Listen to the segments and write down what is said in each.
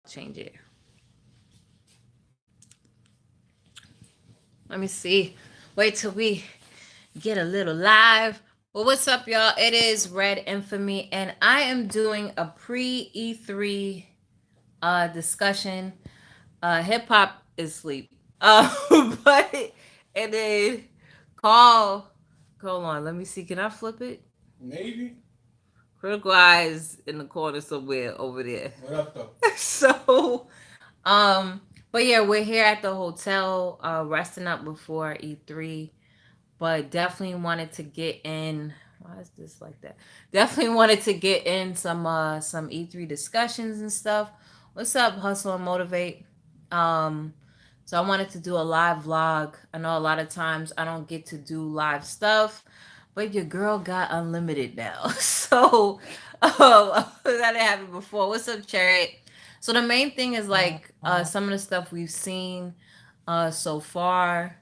change it. Let me see. Wait till we get a little live. Well, what's up, y'all? It is Red Infamy, and I am doing a pre E3 discussion. Hip hop is sleep. But and then call. Hold on, let me see. Can I flip it? Maybe. Critical Eyes in the corner somewhere over there. What up, though? So, um, but yeah, we're here at the hotel, resting up before E3. But definitely wanted to get in. Why is this like that? Definitely wanted to get in some E3 discussions and stuff. What's up, Hustle and Motivate? Um, so I wanted to do a live vlog. I know a lot of times I don't get to do live stuff, but your girl got unlimited now. So that didn't happen before. What's up, Chariot? So the main thing is like some of the stuff we've seen so far.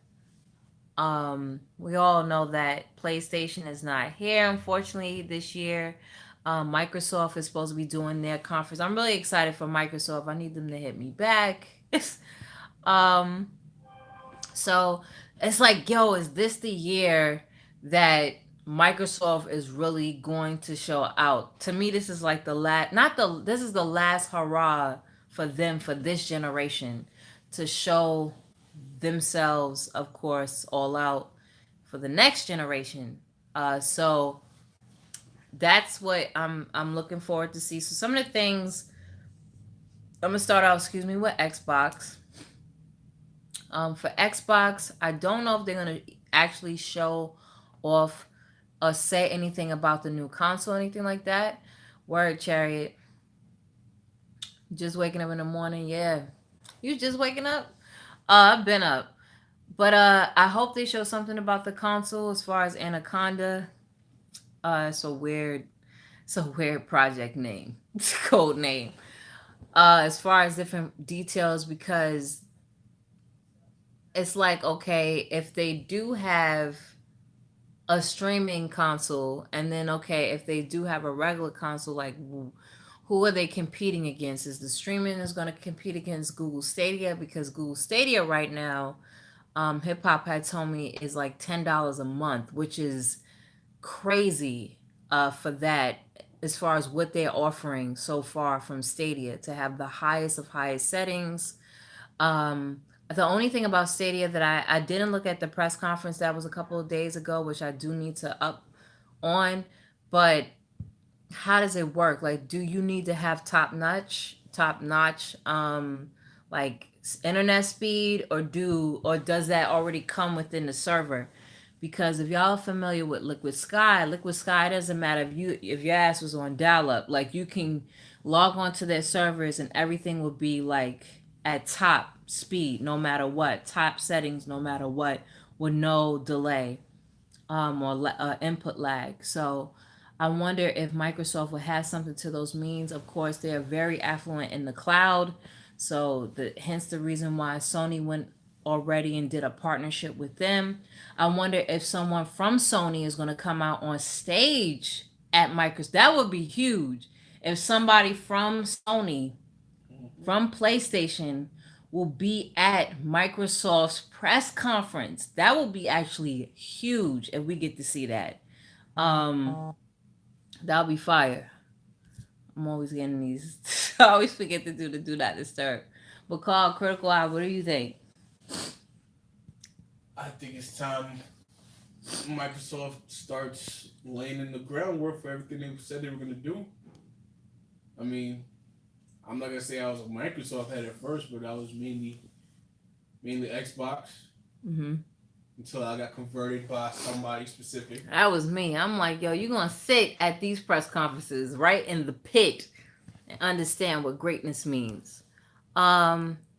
We all know that PlayStation is not here, unfortunately, this year. Microsoft is supposed to be doing their conference. I'm really excited for Microsoft. I need them to hit me back. um, so it's like, yo, is this the year that Microsoft is really going to show out? To me, this is like the last, not the, this is the last hurrah for them for this generation to show themselves, of course, all out for the next generation. So that's what I'm looking forward to see. So some of the things I'm gonna start out, excuse me, with Xbox. For Xbox, I don't know if they're gonna actually show off or say anything about the new console or anything like that. Word Chariot. Just waking up in the morning, yeah. You just waking up? I've been up. But I hope they show something about the console as far as Anaconda. It's a weird, project name, code name. As far as different details, because it's like, okay, if they do have a streaming console, and then okay, if they do have a regular console, like who are they competing against? Is the streaming is going to compete against Google Stadia? Because Google Stadia right now, Hip Hop had told me is like $10 a month, which is crazy for that, as far as what they're offering so far from Stadia, to have the highest of highest settings. The only thing about Stadia that I didn't look at the press conference that was a couple of days ago, which I do need to up on, but how does it work? Like, do you need to have top notch, like internet speed, or does that already come within the server? Because if y'all are familiar with Liquid Sky, it doesn't matter if your ass was on dial up, like you can log on to their servers and everything will be like at top speed, no matter what, top settings, no matter what, with no delay or input lag. So I wonder if Microsoft will have something to those means. Of course, they are very affluent in the cloud, so hence the reason why Sony went already and did a partnership with them. I wonder if someone from Sony is going to come out on stage at Microsoft. That would be huge. If somebody from Sony, from PlayStation, will be at Microsoft's press conference. That would be actually huge if we get to see that. Um, that'll be fire. I'm always getting these. I always forget to do the do not disturb. But call Critical Eye. What do you think? I think it's time Microsoft starts laying in the groundwork for everything they said they were going to do. I mean, I'm not gonna say I was a Microsoft head at first, but I was mainly Xbox Mm-hmm. until I got converted by somebody specific. That was me. I'm like, yo, you're gonna sit at these press conferences right in the pit and understand what greatness means.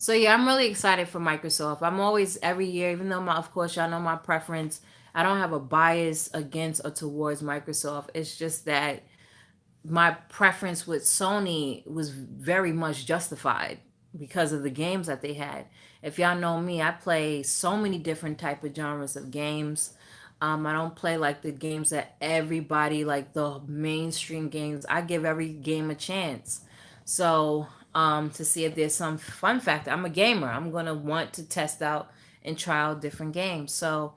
So yeah, I'm really excited for Microsoft. I'm always every year, even though of course y'all know my preference. I don't have a bias against or towards Microsoft. It's just that my preference with Sony was very much justified because of the games that they had. If y'all know me, I play so many different type of genres of games. I don't play like the games that everybody, like the mainstream games. I give every game a chance. So to see if there's some fun factor. I'm a gamer. I'm gonna want to test out and try out different games. So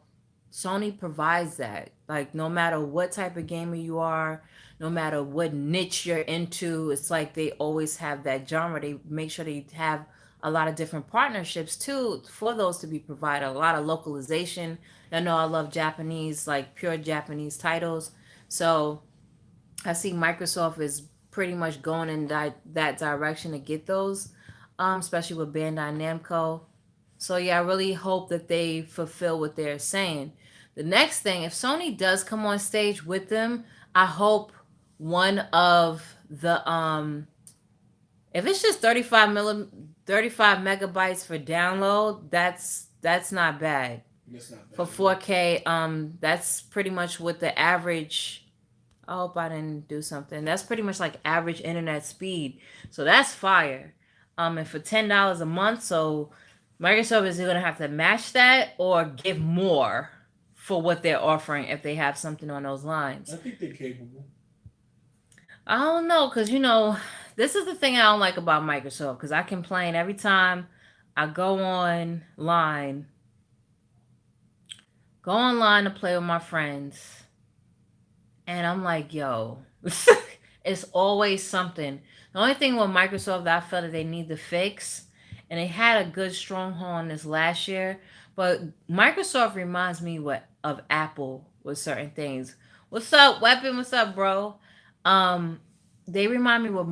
Sony provides that. Like no matter what type of gamer you are, no matter what niche you're into, it's like they always have that genre. They make sure they have a lot of different partnerships too for those to be provided. A lot of localization. I know I love Japanese, like pure Japanese titles. So I see Microsoft is pretty much going in that direction to get those, especially with Bandai Namco. So yeah, I really hope that they fulfill what they're saying. The next thing, if Sony does come on stage with them, I hope one of the if it's just 35 megabytes for download, that's not bad. That's not For bad at all. 4K, that's pretty much what the average. I hope I didn't do something. That's pretty much like average internet speed. So that's fire. And for $10 a month, so Microsoft is gonna have to match that or give more for what they're offering if they have something on those lines. I think they're capable. I don't know, cause this is the thing I don't like about Microsoft, cause I complain every time I go online to play with my friends, and I'm like, yo, it's always something. The only thing with Microsoft that I felt that they need to fix, and they had a good stronghold on this last year, but Microsoft reminds me of Apple with certain things. What's up, Weapon? What's up, bro? Um, they remind me with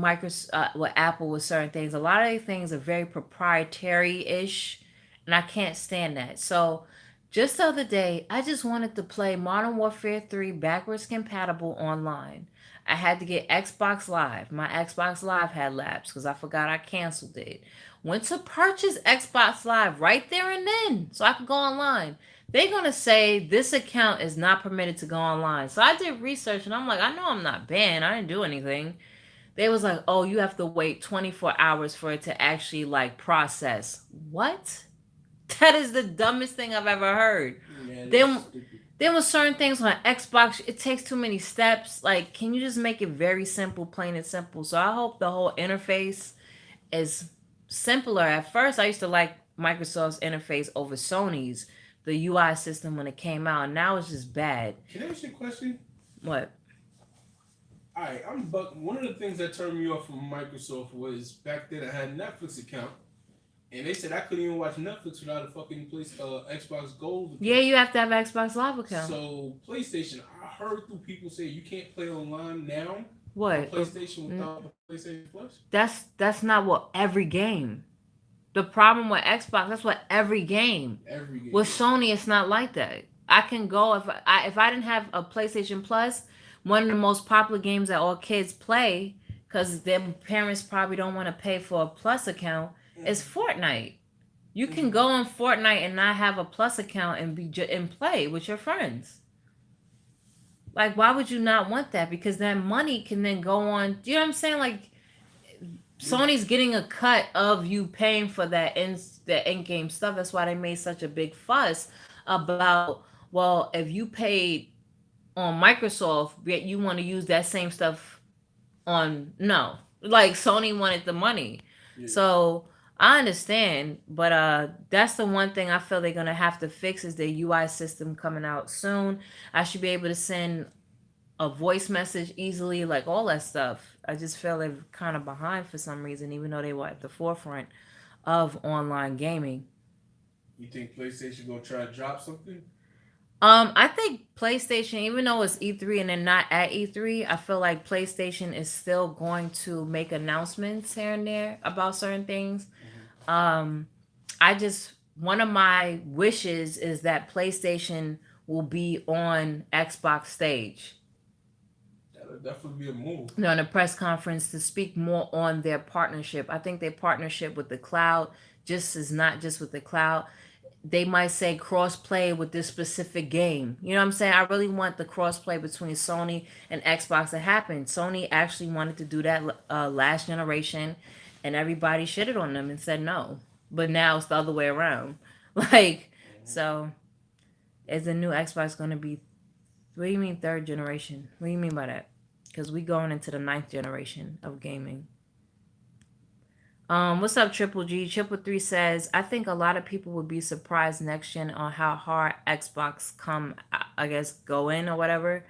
with Apple with certain things. A lot of these things are very proprietary ish, and I can't stand that. So just the other day, I just wanted to play Modern Warfare 3 backwards compatible online. I had to get Xbox Live. My Xbox Live had lapsed because I forgot I canceled it. Went to purchase Xbox Live right there and then so I could go online. They're going to say this account is not permitted to go online. So I did research and I'm like, I know I'm not banned. I didn't do anything. They was like, oh, you have to wait 24 hours for it to actually like process. What? That is the dumbest thing I've ever heard. Yeah, that's Then stupid. there was certain things on Xbox. It takes too many steps. Like, can you just make it very simple, plain and simple? So I hope the whole interface is simpler. At first, I used to like Microsoft's interface over Sony's, the UI system when it came out. Now it's just bad. Can I ask you a question? What? Alright, but one of the things that turned me off from Microsoft was back then I had a Netflix account, and they said I couldn't even watch Netflix without a fucking Xbox Gold Yeah, account. you have to have an Xbox Live account. So PlayStation, I heard through people say you can't play online now on What? PlayStation without the PlayStation Plus. That's not what every game. The problem with Xbox, that's what every game. Every With game. Sony, it's not like that. I can go if I didn't have a PlayStation Plus, one of the most popular games that all kids play because their parents probably don't want to pay for a Plus account is Mm-hmm. Fortnite. You can Mm-hmm. go on Fortnite and not have a Plus account and and play with your friends. Like, why would you not want that? Because that money can then go on. Do you know what I'm saying? Like, Yeah. Sony's getting a cut of you paying for the in game stuff. That's why they made such a big fuss about, well, if you paid on Microsoft, yet you want to use that same stuff on no. Like Sony wanted the money. Yeah. So I understand, but that's the one thing I feel they're gonna have to fix is the UI system coming out soon. I should be able to send a voice message easily, like all that stuff. I just feel they're kind of behind for some reason, even though they were at the forefront of online gaming. You think PlayStation gonna try to drop something? I think PlayStation, even though it's E3 and they're not at E3, I feel like PlayStation is still going to make announcements here and there about certain things. Mm-hmm. Um, I just one of my wishes is that PlayStation will be on Xbox stage, That'll definitely be a move. on a press conference to speak more on their partnership. I think their partnership with the cloud just is not just with the cloud. They might say cross play with this specific game. You know what I'm saying? I really want the cross play between Sony and Xbox to happen. Sony actually wanted to do that last generation, and everybody shitted on them and said no. But now it's the other way around. Like, Mm-hmm. so is the new Xbox going to be? What do you mean third generation? What do you mean by that? Because we going into the ninth generation of gaming. What's up, Triple G? Triple Three says, I think a lot of people would be surprised next gen on how hard Xbox come, I guess, go in or whatever.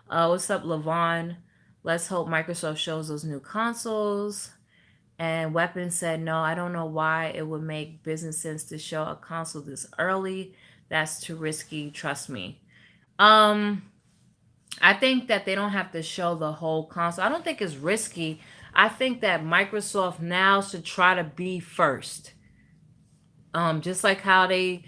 What's up, Levon? Let's hope Microsoft shows those new consoles. And Weapon said, no, I don't know why it would make business sense to show a console this early. That's too risky, trust me. Um, I think that they don't have to show the whole console. I don't think it's risky. I think that Microsoft now should try to be first. Just like how they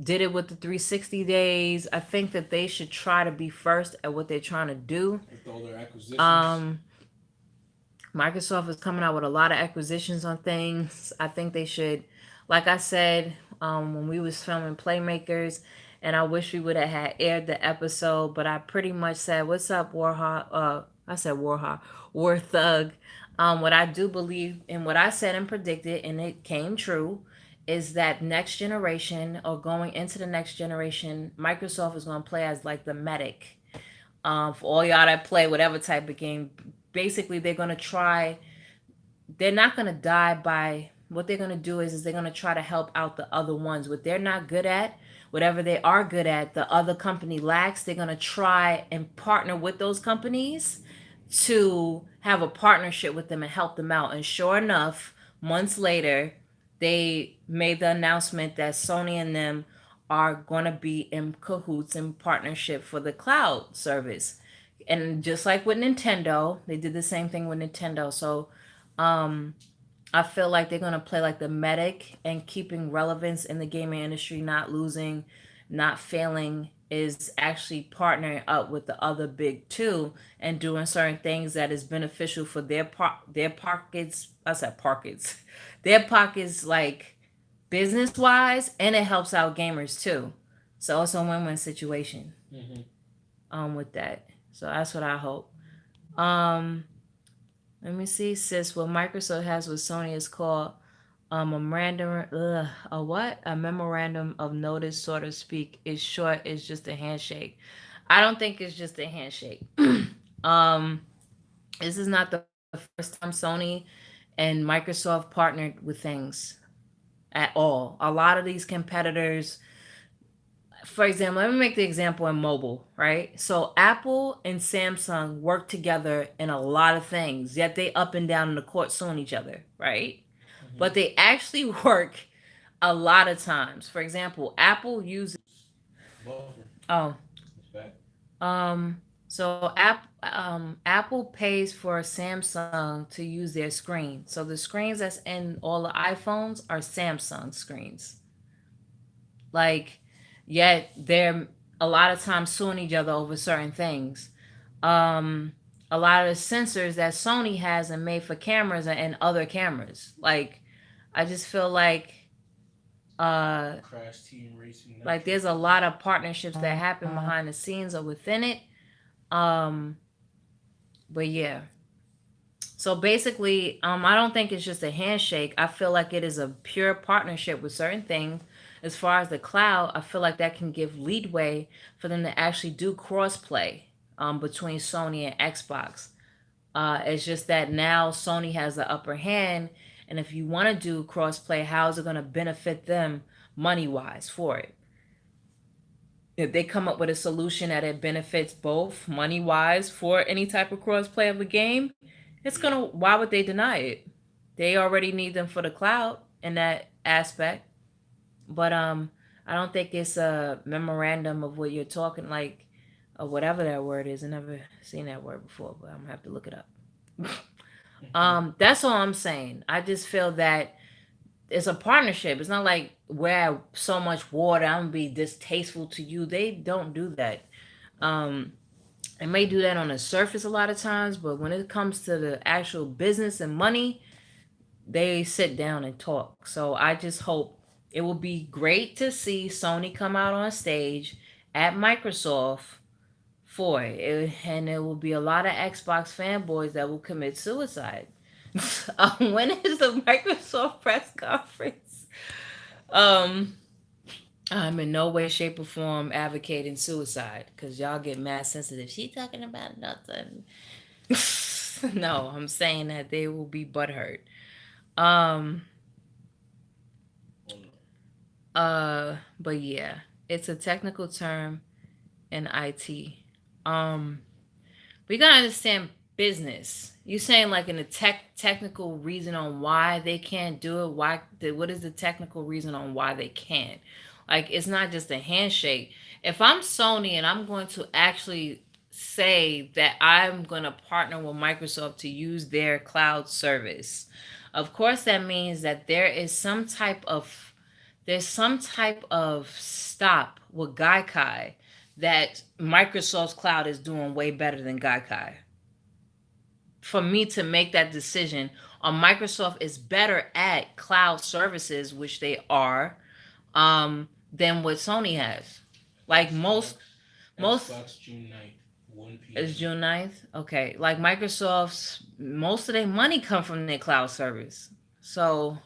did it with the 360 days. I think that they should try to be first at what they're trying to do. with all their acquisitions. Um, Microsoft is coming out with a lot of acquisitions on things. I think they should, like I said, when we was filming Playmakers, and I wish we would have had aired the episode, but I pretty much said, "What's up, Warhawk?" I said Warhawk, War Thug. What I do believe and what I said and predicted, and it came true, is that next generation or going into the next generation, Microsoft is going to play as like the medic for all y'all that play whatever type of game. Basically, they're gonna try. They're not gonna die by what they're gonna do is they're gonna try to help out the other ones. What they're not good at, whatever they are good at, the other company lacks. They're gonna try and partner with those companies to have a partnership with them and help them out. And sure enough, months later, they made the announcement that Sony and them are going to be in cahoots in partnership for the cloud service. And just like with Nintendo, they did the same thing with Nintendo. So um, I feel like they're gonna play like the medic and keeping relevance in the gaming industry, not losing, not failing, is actually partnering up with the other big two and doing certain things that is beneficial for their pockets. I said pockets, their pockets like business wise, and it helps out gamers too. So it's a win-win situation Hmm. with that. So that's what I hope. Um, Let me see, sis. What Microsoft has with Sony is called a memorandum. A what? A memorandum of notice, so to speak. Is short. It's just a handshake. I don't think it's just a handshake. um, this is not the first time Sony and Microsoft partnered with things at all. A lot of these competitors, for example, let me make the example in mobile, right? So Apple and Samsung work together in a lot of things, yet they up and down in the court suing each other, right? Hmm. But they actually work a lot of times. For example, Apple uses Buffer. oh It's back. so Apple pays for Samsung to use their screen. So the screens that's in all the iPhones are Samsung screens. Like, yet they're a lot of times suing each other over certain things. Um, a lot of the sensors that Sony has and made for cameras and other cameras. Like, I just feel uh Crash Team Racing like Nitro. there's a lot of partnerships that happen behind the scenes or within it. Um, but yeah, so basically, I don't think it's just a handshake. I feel like it is a pure partnership with certain things. As far as the cloud, I feel like that can give leadway for them to actually do crossplay between Sony and Xbox. It's just that now Sony has the upper hand, and if you want to do crossplay, how is it going to benefit them money wise for it? If they come up with a solution that it benefits both money wise for any type of crossplay of a game, it's Yeah. gonna. Why would they deny it? They already need them for the cloud in that aspect. But I don't think it's a memorandum of what you're talking like, or whatever that word is. I never seen that word before, but I'm gonna have to look it up. Hmm. That's all I'm saying. I just feel that it's a partnership. It's not like we're so much water. I'm gonna be distasteful to you. They don't do that. Um, they may do that on the surface a lot of times, but when it comes to the actual business and money, they sit down and talk. So I just hope it will be great to see Sony come out on stage at Microsoft for and there will be a lot of Xbox fanboys that will commit suicide. When is the Microsoft press conference? Um, I'm in no way, shape, or form advocating suicide because y'all get mad sensitive. She talking about nothing. No, I'm saying that they will be butthurt. Um, Oh no. but yeah, it's a technical term in IT. Um, we gotta understand business. You saying like in a technical reason on why they can't do it? What is the technical reason on why they can't? Like it's not just a handshake. If I'm Sony and I'm going to actually say that I'm going to partner with Microsoft to use their cloud service, of course that means that there's some type of stop with Gaikai that Microsoft's cloud is doing way better than Gaikai. For me to make that decision on Microsoft is better at cloud services, which they are, than what Sony has. Like most Xbox June 9th, 1 is p.m. June 9th. Okay. Like Microsoft's most of their money come from their cloud service. So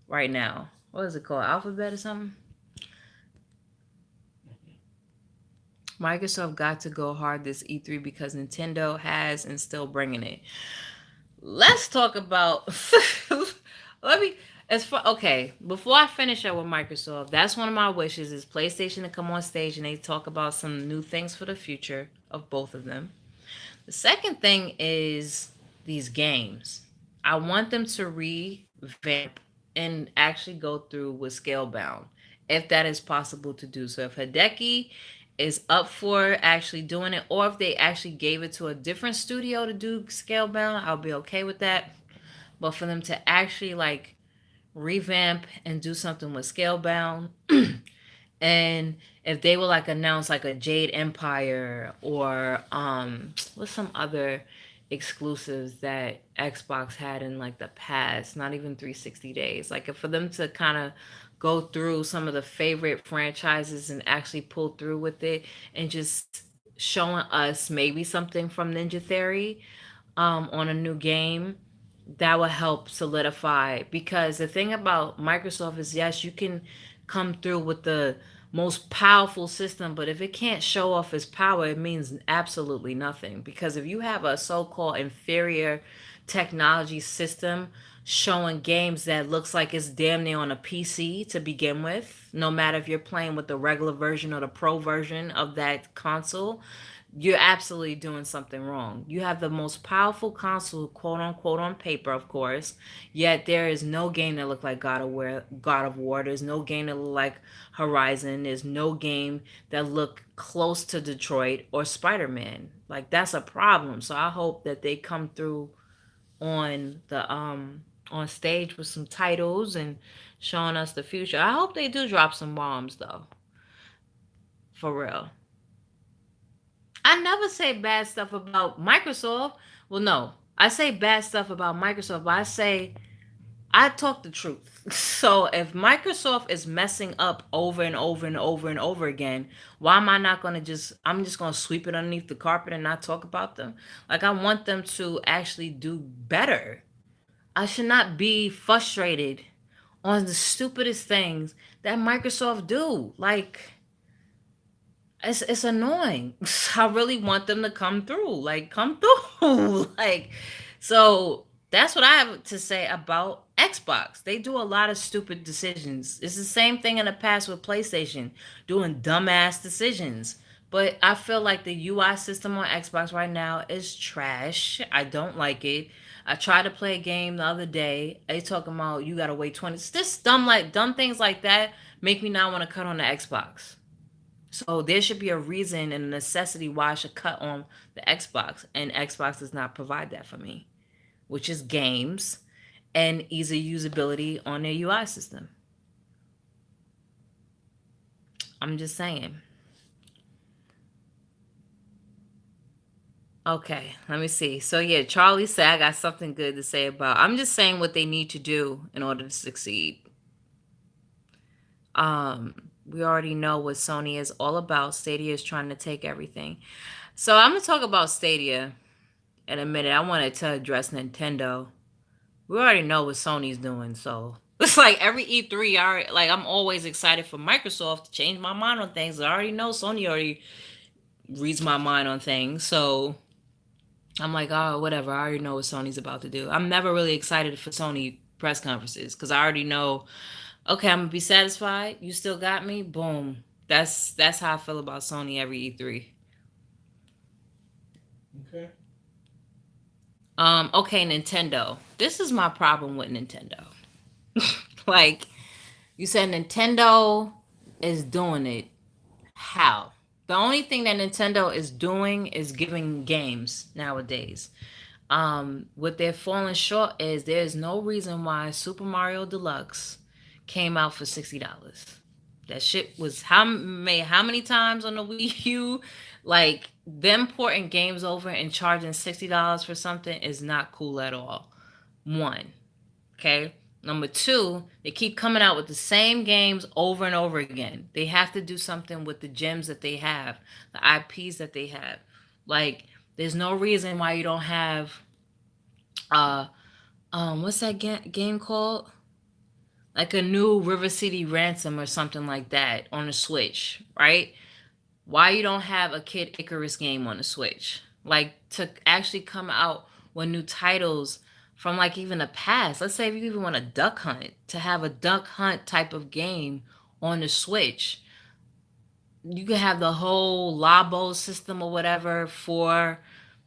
right now, what is it called? Alphabet or something? Microsoft got to go hard this E3 because Nintendo has and still bringing it. Let's talk about. Let me. As far okay, before I finish up with Microsoft, that's one of my wishes is PlayStation to come on stage and they talk about some new things for the future of both of them. The second thing is these games. I want them to revamp and actually go through with Scalebound, if that is possible to do. So if Hideki is up for actually doing it, or if they actually gave it to a different studio to do Scalebound, I'll be okay with that. But for them to actually like revamp and do something with Scalebound, and if they would like announce like a Jade Empire or what's some other exclusives that Xbox had in like the past, not even 360 days. Like if for them to kind of go through some of the favorite franchises and actually pull through with it and just showing us maybe something from Ninja Theory on a new game, that will help solidify. Because the thing about Microsoft is, yes, you can come through with the most powerful system, but if it can't show off its power, it means absolutely nothing. Because if you have a so-called inferior technology system showing games that looks like it's damn near on a PC to begin with, no matter if you're playing with the regular version or the pro version of that console, you're absolutely doing something wrong. You have the most powerful console, quote unquote, on paper, of course. Yet there is no game that look like God of War. God of War. There's no game that look like Horizon. There's no game that look close to Detroit or Spider Man. Like that's a problem. So I hope that they come through on stage with some titles and showing us the future. I hope they do drop some bombs though, for real. I never say bad stuff about Microsoft. Well, no, I say bad stuff about Microsoft, but I say I talk the truth. So if Microsoft is messing up over and over and over and over again, why am I not going to I'm just going to sweep it underneath the carpet and not talk about them? Like, I want them to actually do better. I should not be frustrated on the stupidest things that Microsoft do. Like, it's annoying. I really want them to come through. Like come through. Like so that's what I have to say about Xbox. They do a lot of stupid decisions. It's the same thing in the past with PlayStation, doing dumbass decisions. But I feel like the UI system on Xbox right now is trash. I don't like it. I tried to play a game the other day. They talking about you gotta wait 20. This dumb things like that make me not want to cut on the Xbox. So there should be a reason and a necessity why I should cut on the Xbox, and Xbox does not provide that for me, which is games and easy usability on their UI system. I'm just saying. Okay, let me see. So yeah, Charlie said I got something good to say about. I'm just saying what they need to do in order to succeed. We already know what Sony is all about. Stadia is trying to take everything. So I'm gonna talk about Stadia in a minute. I wanted to address Nintendo. We already know what Sony's doing, so it's like every E3, like I'm always excited for Microsoft to change my mind on things. I already know Sony already reads my mind on things, so I'm like, oh, whatever. I already know what Sony's about to do. I'm never really excited for Sony press conferences because I already know. Okay, I'm gonna be satisfied. You still got me. Boom. That's how I feel about Sony every E3. Okay. Okay, Nintendo. This is my problem with Nintendo. Like you said, Nintendo is doing it. How? The only thing that Nintendo is doing is giving games nowadays. What they're falling short is there's no reason why Super Mario Deluxe came out for $60. That shit was how made how many times on the Wii U? Like them porting games over and charging $60 for something is not cool at all. One, okay. Number two, they keep coming out with the same games over and over again. They have to do something with the gems that they have, the IPs that they have. Like, there's no reason why you don't have uh what's that game called? Like a new River City Ransom or something like that on the Switch, right? Why you don't have a Kid Icarus game on the Switch? Like to actually come out with new titles from like even the past. Let's say if you even want a duck hunt, to have a duck hunt type of game on the Switch. You can have the whole Labo system or whatever for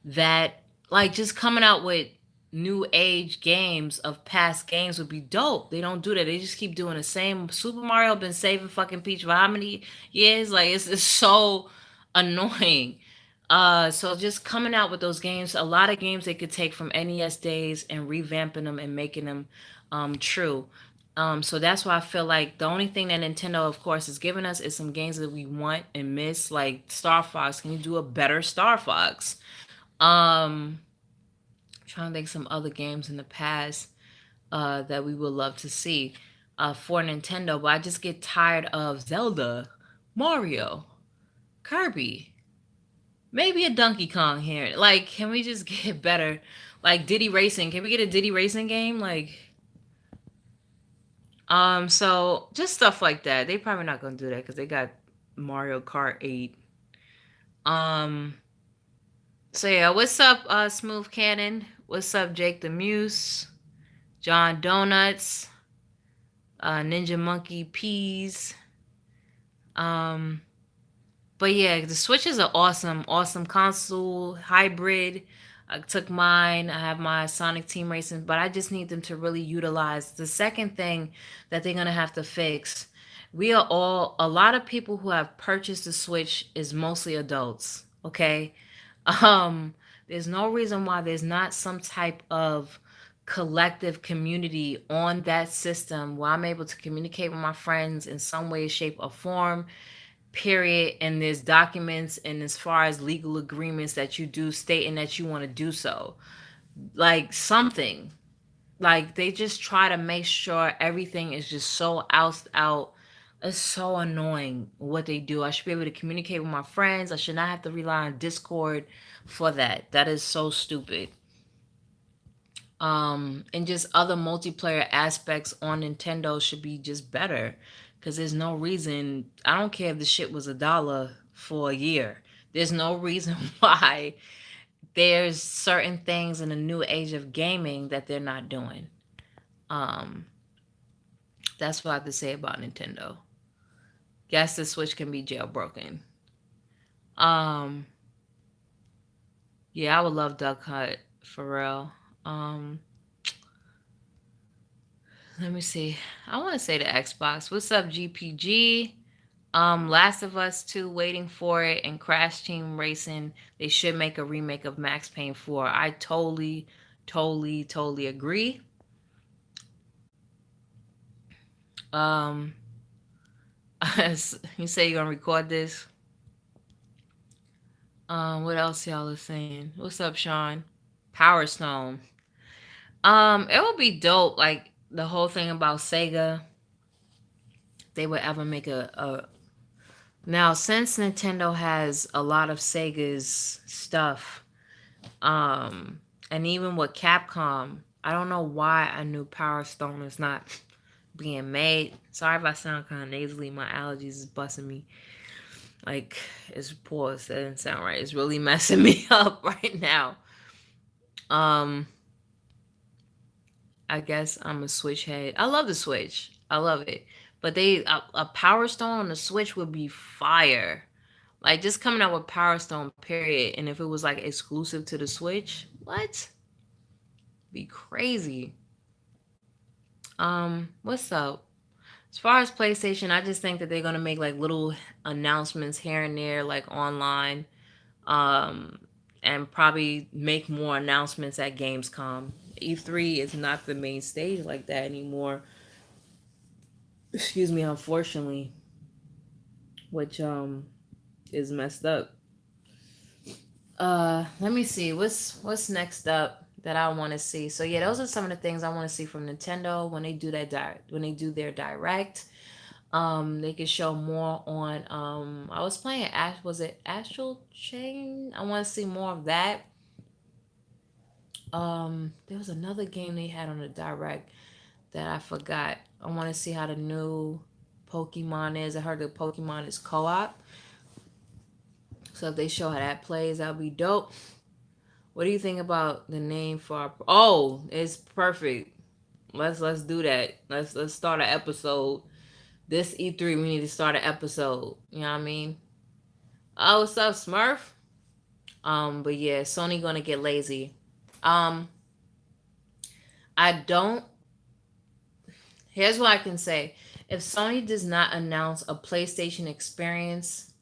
that. Like just coming out with new age games of past games would be dope. They don't do that. They just keep doing the same. Super Mario been saving fucking Peach for how many years? Like it's so annoying. So just coming out with those games, a lot of games they could take from NES days and revamping them and making them true. So that's why I feel like the only thing that Nintendo, of course, is giving us is some games that we want and miss, like Star Fox. Can you do a better Star Fox? Um, Trying to think some other games in the past that we would love to see for Nintendo, but I just get tired of Zelda, Mario, Kirby, maybe a Donkey Kong here. Like, can we just get better? Like Diddy Racing, can we get a Diddy Racing game? Like, so just stuff like that. They probably not gonna do that because they got Mario Kart 8. Um, so yeah, what's up, Smooth Cannon? What's up, Jake the Muse? John Donuts, Ninja Monkey Peas. Um, but yeah, the Switch is an awesome, awesome console hybrid. I took mine. I have my Sonic Team Racing, but I just need them to really utilize the second thing that they're gonna have to fix. We are all a lot of people who have purchased the Switch is mostly adults. Okay, um, there's no reason why there's not some type of collective community on that system where I'm able to communicate with my friends in some way, shape, or form, period. And there's documents and as far as legal agreements that you do stating that you want to do so. Like something. Like they just try to make sure everything is just so out. It's so annoying what they do. I should be able to communicate with my friends. I should not have to rely on Discord for that. That is so stupid. And just other multiplayer aspects on Nintendo should be just better because there's no reason. I don't care if the shit was $1 for a year. There's no reason why there's certain things in the new age of gaming that they're not doing. um that's what I have to say about Nintendo. Guess the Switch can be jailbroken. um yeah, I would love Duck Hunt for real. Let me see. I want to say the Xbox. What's up, GPG? Last of Us 2, waiting for it, and Crash Team Racing. They should make a remake of Max Payne 4. I totally agree. Um, you say you're gonna record this. What else y'all are saying? What's up, Sean? Power Stone. It would be dope. Like the whole thing about Sega. They would ever make a now since Nintendo has a lot of Sega's stuff. And even with Capcom, I don't know why a new Power Stone is not being made. Sorry if I sound kind of nasally. My allergies is busting me. Like, it's pause. That didn't sound right. It's really messing me up right now. Um, I guess I'm a Switch head. I love the Switch. I love it. But a Power Stone on the Switch would be fire. Like just coming out with Power Stone, period. And if it was like exclusive to the Switch, what? Be crazy. What's up? As far as PlayStation, I just think that they're gonna make like little announcements here and there, like online, um, and probably make more announcements at Gamescom. E3 is not the main stage like that anymore. Excuse me, unfortunately, which is messed up. Let me see what's next up that I want to see. So yeah, those are some of the things I want to see from Nintendo when they do when they do their direct. They could show more on. I was playing Ash. Was it Astral Chain? I want to see more of that. There was another game they had on the direct that I forgot. I want to see how the new Pokemon is. I heard the Pokemon is co-op. So if they show how that plays, that'll be dope. What do you think about the name for our? Oh, it's perfect. Let's do that. Let's start an episode. This E3, we need to start an episode. You know what I mean? Oh, what's up, Smurf? But yeah, Sony gonna get lazy. Um, I don't. Here's what I can say: if Sony does not announce a PlayStation experience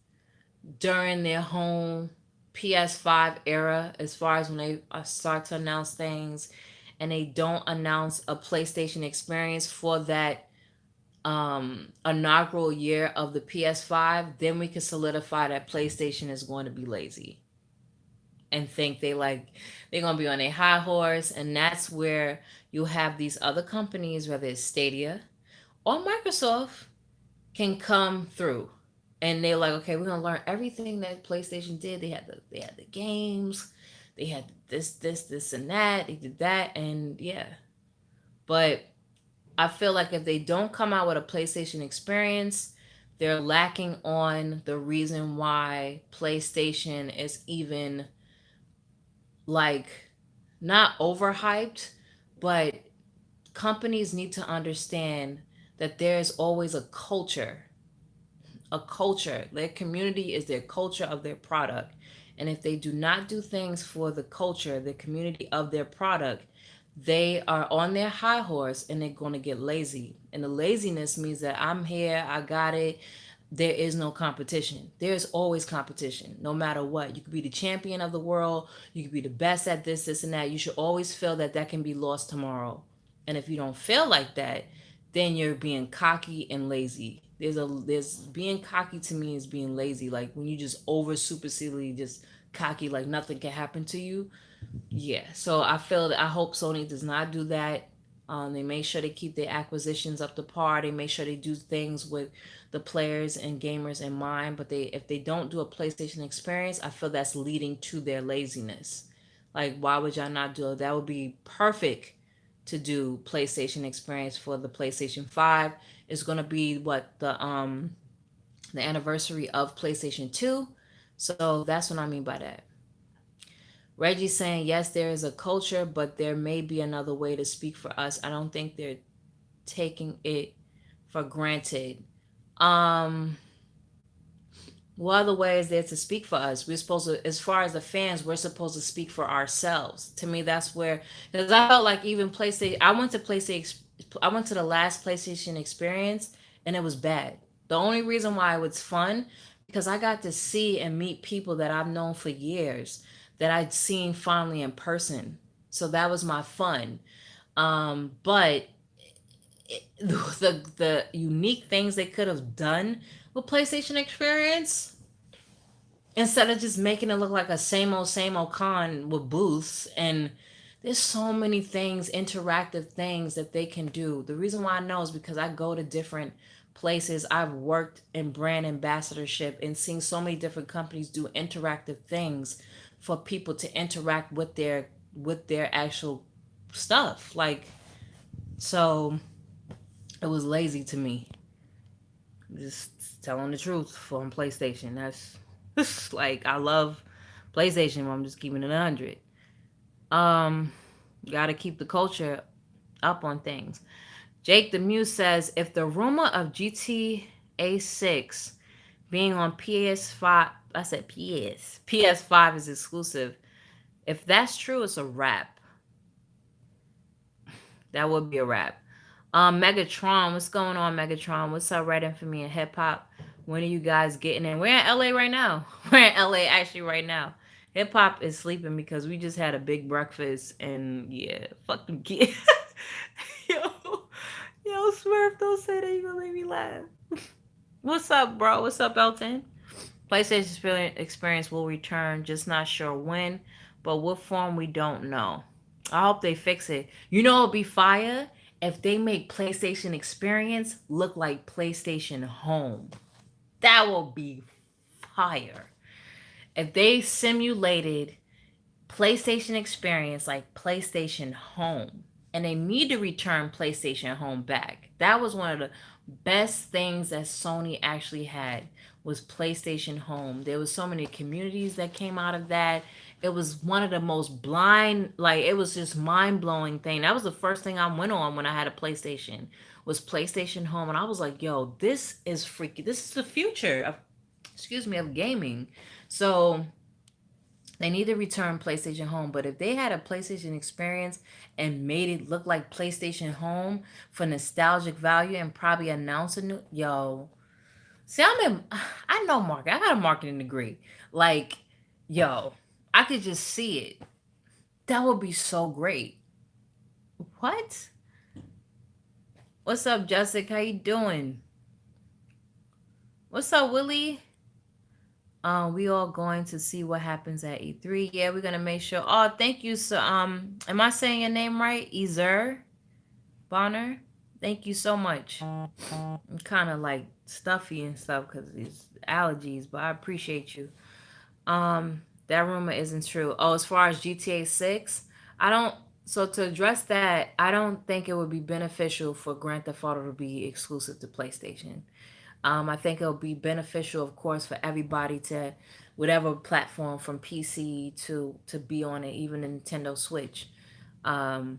during their home PS5 era, as far as when they start to announce things, and they don't announce a PlayStation experience for that inaugural year of the PS5, then we can solidify that PlayStation is going to be lazy and think they're gonna be on a high horse, and that's where you'll have these other companies, whether it's Stadia or Microsoft, can come through, and they're like, okay, we're gonna learn everything that PlayStation did. They had the games, they had this, and that. They did that, and yeah. But I feel like if they don't come out with a PlayStation experience, they're lacking on the reason why PlayStation is even like not overhyped, but companies need to understand that there's always a culture. Their community is their culture of their product. And if they do not do things for the culture, the community of their product, they are on their high horse and they're going to get lazy. And the laziness means that I'm here, I got it. There is no competition. There's always competition, no matter what. You could be the champion of the world, you could be the best at this, and that. You should always feel that that can be lost tomorrow. And if you don't feel like that, then you're being cocky and lazy. There's being cocky to me is being lazy. Like when you just over supersedly just cocky, like nothing can happen to you. Yeah. So I feel that I hope Sony does not do that. They make sure they keep their acquisitions up to par. They make sure they do things with the players and gamers in mind. But they if they don't do a PlayStation experience, I feel that's leading to their laziness. Like why would y'all not do it? That would be perfect to do PlayStation experience for the PlayStation 5. It's gonna be what the anniversary of PlayStation 2. So that's what I mean by that. Reggie saying yes, there is a culture, but there may be another way to speak for us. I don't think they're taking it for granted. Um, what other way is there to speak for us? We're supposed to, as far as the fans, we're supposed to speak for ourselves. To me, that's where, because I felt like even PlayStation, I went to the last PlayStation experience, and it was bad. The only reason why it was fun because I got to see and meet people that I've known for years that I'd seen finally in person. So that was my fun. But the unique things they could have done with PlayStation Experience, instead of just making it look like a same old con with booths, and there's so many things, interactive things that they can do. The reason why I know is because I go to different places. I've worked in brand ambassadorship and seen so many different companies do interactive things for people to interact with their actual stuff. Like, so it was lazy to me. Just telling the truth from PlayStation. That's like I love PlayStation. I'm just keeping it 100. Um, gotta keep the culture up on things. Jake the Muse says if the rumor of GTA 6 being on PS5, I said PS5 is exclusive. If that's true, it's a wrap. That would be a wrap. Megatron, what's going on, Megatron? What's up, Red Infamy and Hip Hop? When are you guys getting in? We're in LA right now. We're in LA actually right now. Hip Hop is sleeping because we just had a big breakfast and yeah, fucking kids. yo, yo, Smurf, don't say that. You gonna make me laugh. What's up, bro? What's up, Elton? PlayStation experience will return, just not sure when, but what form we don't know. I hope they fix it. You know, it'll be fire if they make PlayStation Experience look like PlayStation Home. That will be fire. If they simulated PlayStation Experience like PlayStation Home, and they need to return PlayStation Home back. That was one of the best things that Sony actually had was PlayStation Home. There was so many communities that came out of that. It was one of the most blind, like it was just mind blowing thing. That was the first thing I went on when I had a PlayStation was PlayStation Home, and I was like, "Yo, this is freaky. This is the future of, excuse me, of gaming." So they need to return PlayStation Home, but if they had a PlayStation experience and made it look like PlayStation Home for nostalgic value and probably announce a new yo. See, I know marketing. I got a marketing degree. Like, yo, I could just see it. That would be so great. What? What's up, Jessica? How you doing? What's up, Willie? We all going to see what happens at E3. Yeah, we're gonna make sure. Oh, thank you. So, am I saying your name right? Ezer Bonner. Thank you so much. I'm kind of like stuffy and stuff because these allergies, but I appreciate you. That rumor isn't true. Oh, as far as GTA 6, I don't. So to address that, I don't think it would be beneficial for Grand Theft Auto to be exclusive to PlayStation. I think it'll be beneficial, of course, for everybody to whatever platform from PC to be on it, even the Nintendo Switch. Um,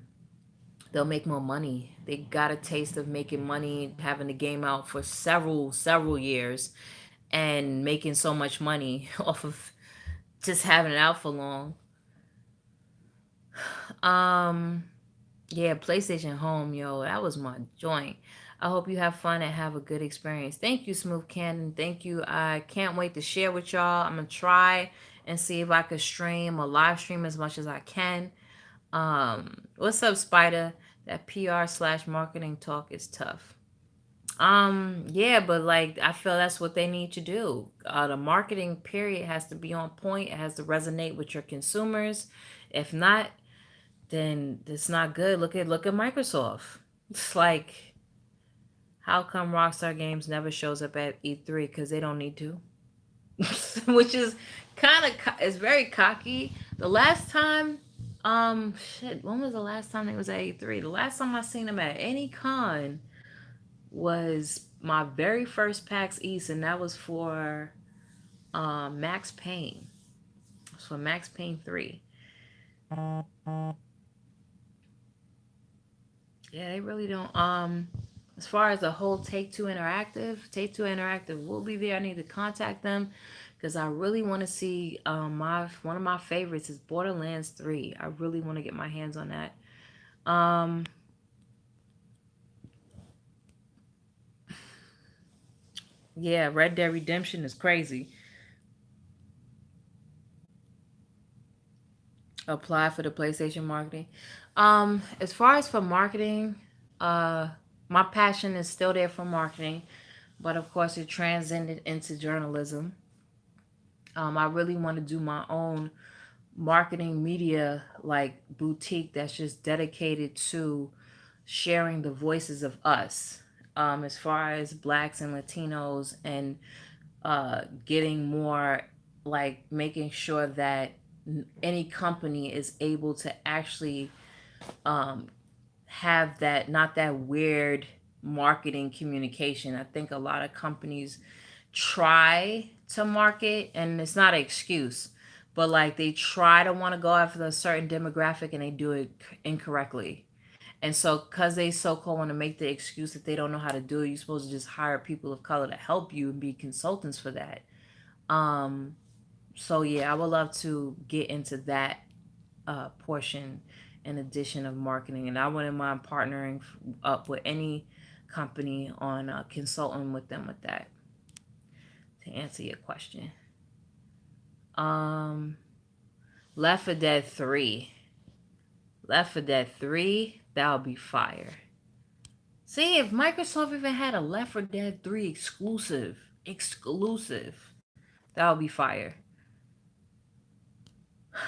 they'll make more money. They got a taste of making money, having the game out for several years, and making so much money off of just having it out for long. Um, Yeah, PlayStation Home, yo, that was my joint. I hope you have fun and have a good experience. Thank you, Smooth Cannon. Thank you. I can't wait to share with y'all. I'm gonna try and see if I could stream or live stream as much as I can. What's up, Spider? That PR/marketing talk is tough. Yeah, but like I feel that's what they need to do. The marketing period has to be on point. It has to resonate with your consumers. If not, then it's not good. Look at Microsoft. It's like how come Rockstar Games never shows up at E3 because they don't need to, which is kind of it's very cocky. The last time, shit, when was the last time they was at E3? The last time I seen them at any con was my very first PAX East, and that was for Max Payne. It was for Max Payne 3. Yeah, they really don't. As far as the whole Take Two Interactive will be there. I need to contact them because I really want to see. My one of my favorites is Borderlands 3. I really want to get my hands on that. Um, yeah, Red Dead Redemption is crazy. Apply for the PlayStation marketing. As far as for marketing, uh, my passion is still there for marketing, but of course it transcended into journalism. I really want to do my own marketing media like boutique that's just dedicated to sharing the voices of us, as far as blacks and Latinos, and getting more like making sure that any company is able to actually um, have that, not that weird marketing communication. I think a lot of companies try to market, and it's not an excuse, but like they try to want to go after a certain demographic and they do it incorrectly. And so, because they so called want to make the excuse that they don't know how to do it, you're supposed to just hire people of color to help you and be consultants for that. Um, so yeah, I would love to get into that portion in addition of marketing, and I wouldn't mind partnering up with any company on consulting with them with that. To answer your question, um, Left 4 Dead 3, Left 4 Dead 3, that would be fire. See, if Microsoft even had a Left 4 Dead 3 exclusive, that would be fire.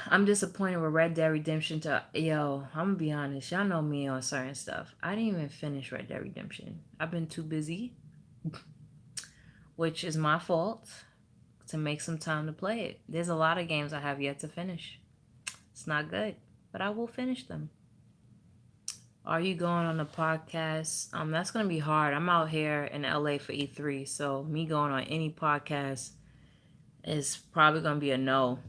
I'm disappointed with Red Dead Redemption. I'm gonna be honest. Y'all know me on certain stuff. I didn't even finish Red Dead Redemption. I've been too busy, which is my fault, to make some time to play it. There's a lot of games I have yet to finish. It's not good, but I will finish them. Are you going on a podcast? That's gonna be hard. I'm out here in LA for E3, so me going on any podcast is probably gonna be a no.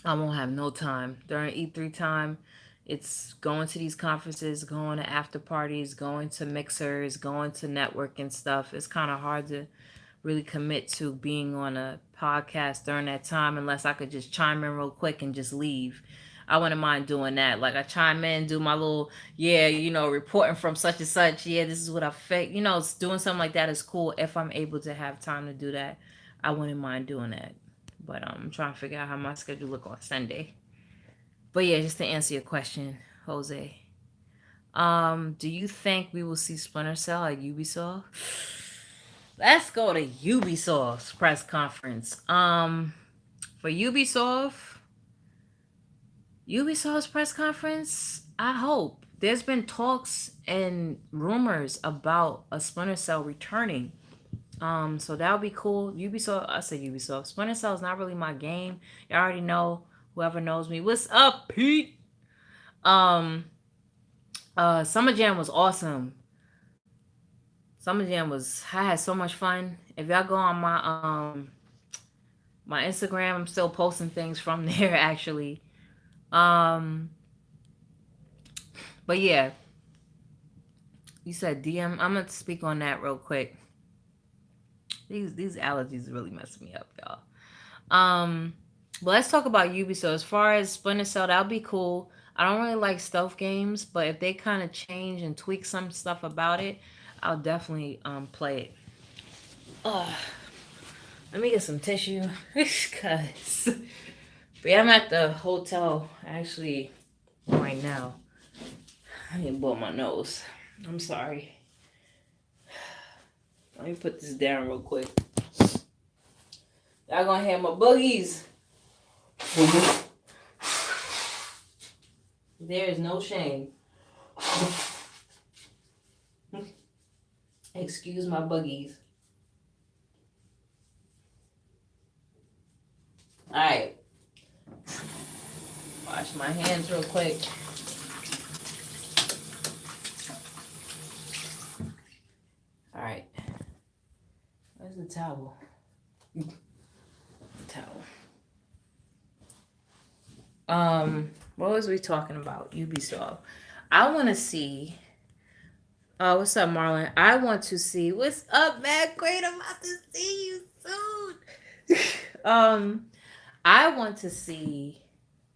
I won't have no time during E3 time. It's going to these conferences, going to after parties, going to mixers, going to networking stuff. It's kind of hard to really commit to being on a podcast during that time unless I could just chime in real quick and just leave. I wouldn't mind doing that. Like I chime in, do my little, yeah, reporting from such and such. Yeah, this is what I fake. Doing something like that is cool if I'm able to have time to do that. I wouldn't mind doing that. But I'm trying to figure out how my schedule look on Sunday. But yeah, just to answer your question, Jose. Do you think we will see Splinter Cell at Ubisoft? Let's go to Ubisoft's press conference. For Ubisoft's press conference, I hope. There's been talks and rumors about a Splinter Cell returning. So that would be cool. Ubisoft, I say Ubisoft. Splinter Cell is not really my game. You already know. Whoever knows me, what's up, Pete? Um, Summer Jam was awesome. Summer Jam was. I had so much fun. If y'all go on my Instagram, I'm still posting things from there actually. Um, but yeah, you said DM. I'm gonna speak on that real quick. These allergies really messing me up, y'all. Um, but let's talk about Ubisoft. As far as Splinter Cell, that'll be cool. I don't really like stealth games, but if they kind of change and tweak some stuff about it, I'll definitely play it. Ugh. Let me get some tissue, cause but yeah, I'm at the hotel actually right now. I need to blow my nose. I'm sorry. Let me put this down real quick. Y'all gonna have my boogies. There is no shame. Excuse my boogies. Alright. Wash my hands real quick. Alright. Where's the towel? Towel. What was we talking about? Ubisoft. I want to see. What's up, Marlon? I want to see. What's up, Matt? Great, I'm about to see you soon. I want to see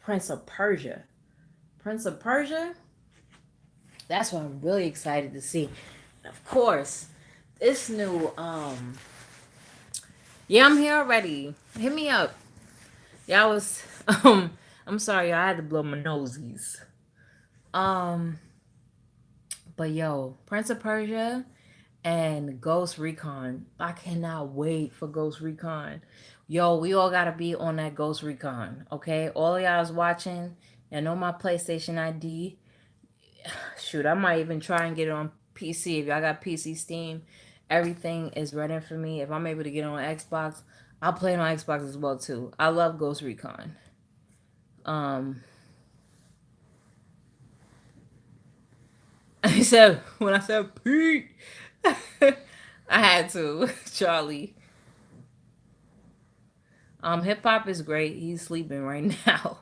Prince of Persia. Prince of Persia. That's what I'm really excited to see. And of course, this new. Yeah, I'm here already. Hit me up. Yeah, I was. I'm sorry, I had to blow my nosies. Um, but yo, Prince of Persia and Ghost Recon. I cannot wait for Ghost Recon. Yo, we all gotta be on that Ghost Recon, okay? All of y'all is watching and know my PlayStation ID. Shoot, I might even try and get it on PC. If y'all got PC Steam, everything is ready for me. If I'm able to get it on Xbox, I'll play it on Xbox as well too. I love Ghost Recon. Um, when I said Pete, I had to. Charlie. Hip hop is great. He's sleeping right now.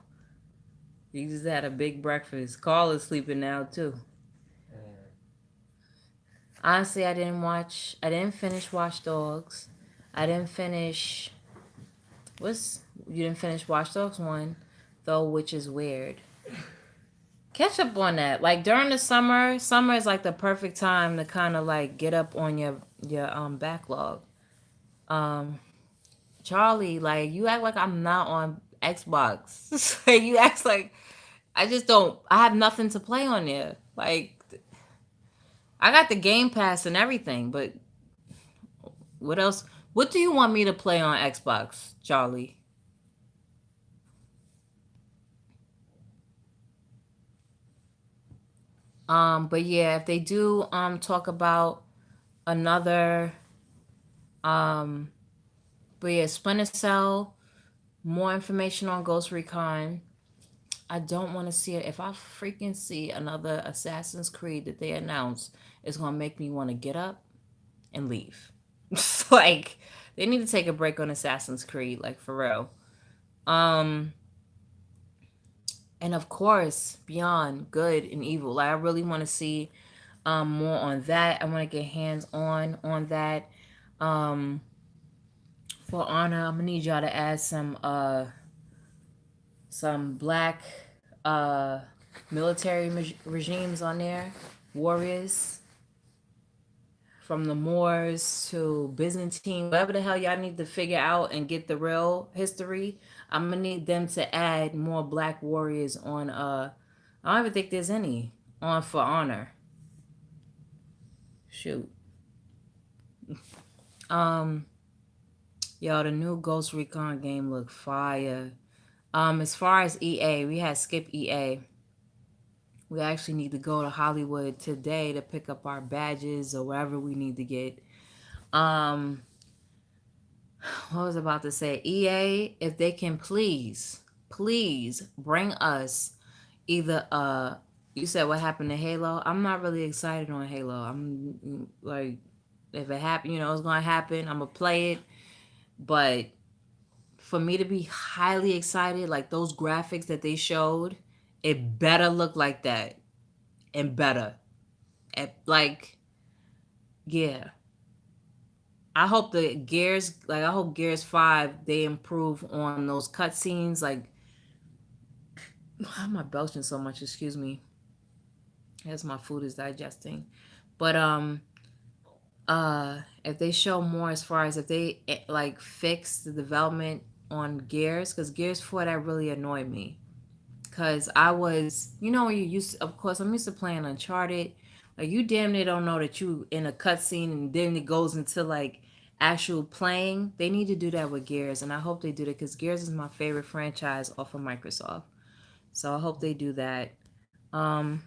He just had a big breakfast. Carl is sleeping now too. Honestly, I didn't finish Watch Dogs. I didn't finish. What's. You didn't finish Watch Dogs 1, though, which is weird. Catch up on that. Like during the summer is like the perfect time to kind of like get up on your backlog. Um, Charlie, like you act like I'm not on Xbox. Like you act like I just don't. I have nothing to play on there. Like I got the Game Pass and everything, but what else? What do you want me to play on Xbox, Charlie? But yeah, if they do talk about another um but yeah, Splinter Cell, more information on Ghost Recon. I don't want to see it. If I freaking see another Assassin's Creed that they announce, it's gonna make me want to get up and leave. Like they need to take a break on Assassin's Creed, like for real. Um, and of course, Beyond Good and Evil. Like I really want to see more on that. I want to get hands on that. Um, for Honor, I'm gonna need y'all to add some black uh military regimes on there, warriors from the Moors to Byzantine, whatever the hell y'all need to figure out and get the real history. I'm gonna need them to add more black warriors on. I don't even think there's any on For Honor. Shoot. Um, yo, the new Ghost Recon game look fire. As far as EA, we had Skip EA. We actually need to go to Hollywood today to pick up our badges or wherever we need to get. Um, what was I about to say? EA, if they can please bring us either you said what happened to Halo. I'm not really excited on Halo. I'm like if it happen, it's gonna happen. I'm gonna play it. But for me to be highly excited, like those graphics that they showed, it better look like that. And better. Like, yeah. I hope Gears 5 they improve on those cutscenes. Like, why am I belching so much? Excuse me, as my food is digesting. But if they show more as far as if they like fix the development on Gears, because Gears 4 that really annoyed me. Because I was, when you used, of course, I'm used to playing Uncharted. Like you damn near don't know that you in a cutscene and then it goes into like actual playing. They need to do that with Gears, and I hope they do that because Gears is my favorite franchise off of Microsoft. So I hope they do that. Um,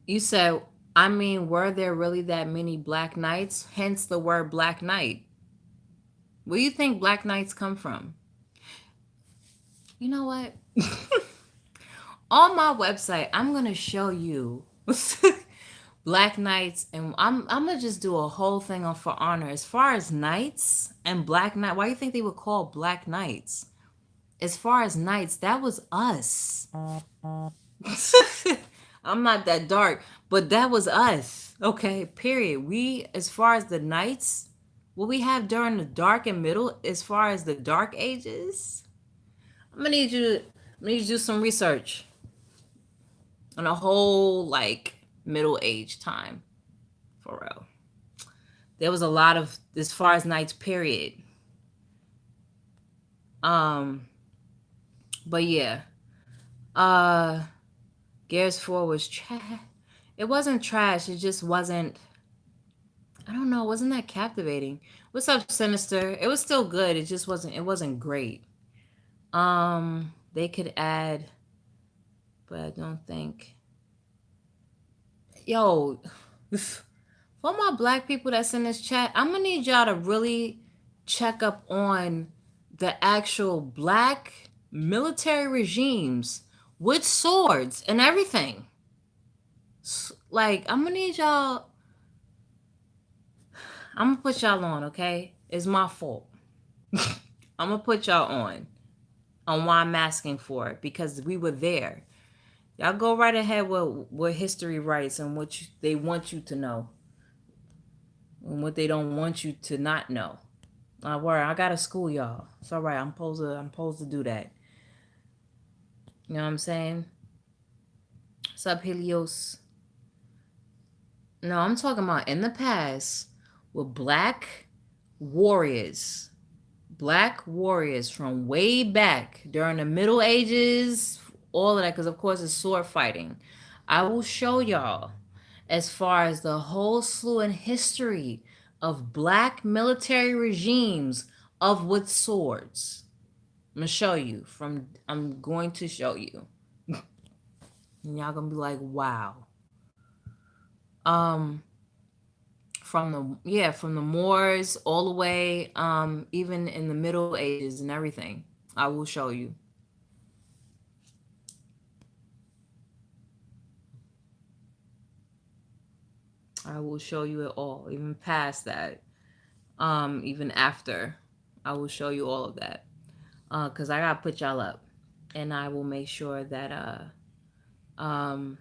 you said, I mean, were there really that many Black Knights? Hence the word Black Knight. Where do you think Black Knights come from? You know what? On my website, I'm gonna show you Black Knights, and I'm gonna just do a whole thing on For Honor. As far as knights and Black Knight, why do you think they would call Black Knights? As far as knights, that was us. I'm not that dark, but that was us. Okay, period. We, as far as the knights, what we have during the dark and middle, as far as the dark ages, I'm gonna need you to do some research on a whole like middle age time for real. There was a lot of as far as knights period. Um, but yeah, uh, Gears 4 was trash. It wasn't trash. It just wasn't. I don't know. Wasn't that captivating? What's up, Sinister? It was still good. It just wasn't. It wasn't great. They could add, but I don't think. Yo, for my black people that's in this chat, I'm gonna need y'all to really check up on the actual black military regimes with swords and everything. Like, I'm gonna need y'all. I'm gonna put y'all on, okay? It's my fault. I'm gonna put y'all on. on why I'm asking for it, because we were there. Y'all go right ahead with what history writes and what they want you to know and what they don't want you to not know. I worry, I gotta school y'all. It's all right. I'm supposed to do that. You know what I'm saying? Sub Helios. No, I'm talking about in the past with warriors. Black warriors from way back during the Middle Ages, all of that, because of course it's sword fighting. I will show y'all as far as the whole slew and history of black military regimes of with swords. I'm gonna show you from. I'm going to show you, and y'all gonna be like, "Wow." Um, from the Moors all the way, even in the Middle Ages and everything. I will show you. I will show you it all, even past that, even after. I will show you all of that, cause I gotta put y'all up, and I will make sure that um,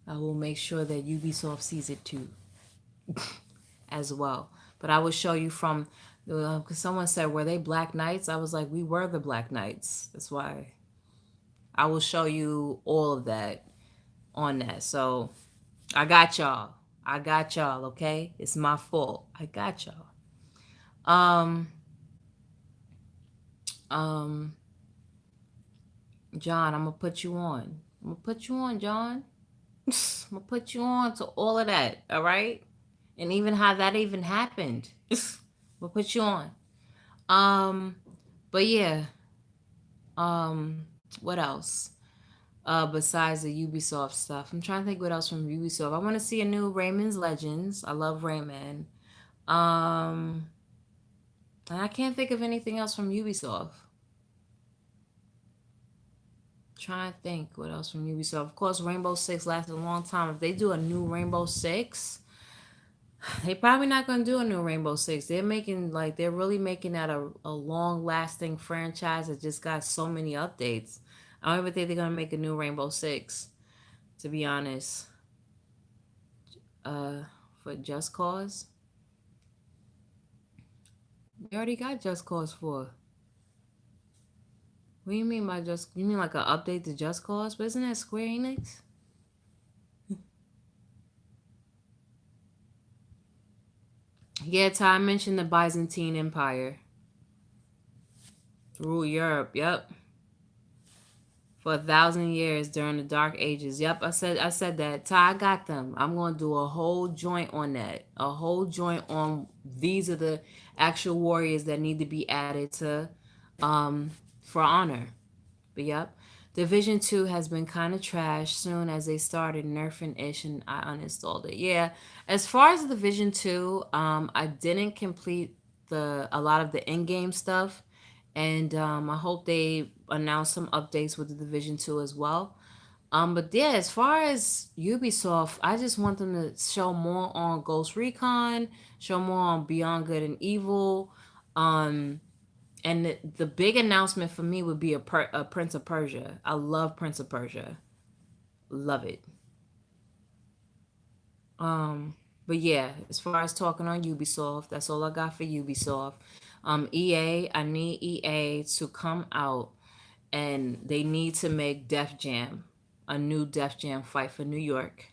I will make sure that Ubisoft sees it too, as well. But I will show you from, because someone said, were they Black Knights? I was like, we were the Black Knights. That's why I will show you all of that on that. So I got y'all. I got y'all. Okay, it's my fault. I got y'all. Um, um, John, I'm gonna put you on. I'm gonna put you on, John. I'm gonna put you on to all of that. All right, and even how that even happened. We'll put you on. Um, but yeah. What else? Besides the Ubisoft stuff, I'm trying to think what else from Ubisoft. I want to see a new Rayman's Legends. I love Rayman. Um, and I can't think of anything else from Ubisoft. Trying to think what else from Ubisoft. Of course, Rainbow Six lasted a long time. If they do a new Rainbow Six, they probably not gonna do a new Rainbow Six. They're really making that a long lasting franchise that just got so many updates. I don't even think they're gonna make a new Rainbow Six, to be honest. Uh, for Just Cause, they already got Just Cause 4. What do you mean by just? You mean like an update to Just Cause? But isn't that Square Enix? Yeah, Ty mentioned the Byzantine Empire rule Europe. Yep, for 1,000 years during the Dark Ages. Yep, I said that. Ty, I got them. I'm gonna do a whole joint on that. A whole joint on these are the actual warriors that need to be added to, um, for honor. But yep. Division 2 has been kind of trash soon as they started nerfing ish and I uninstalled it. Yeah. As far as Division 2, I didn't complete the a lot of the in-game stuff, and I hope they announce some updates with the Division 2 as well. But yeah, as far as Ubisoft, I just want them to show more on Ghost Recon, show more on Beyond Good and Evil. And the big announcement for me would be a Prince of Persia. I love Prince of Persia, love it. Um, but yeah, as far as talking on Ubisoft, that's all I got for Ubisoft. EA, I need EA to come out and they need to make Def Jam a new Def Jam Fight for New York.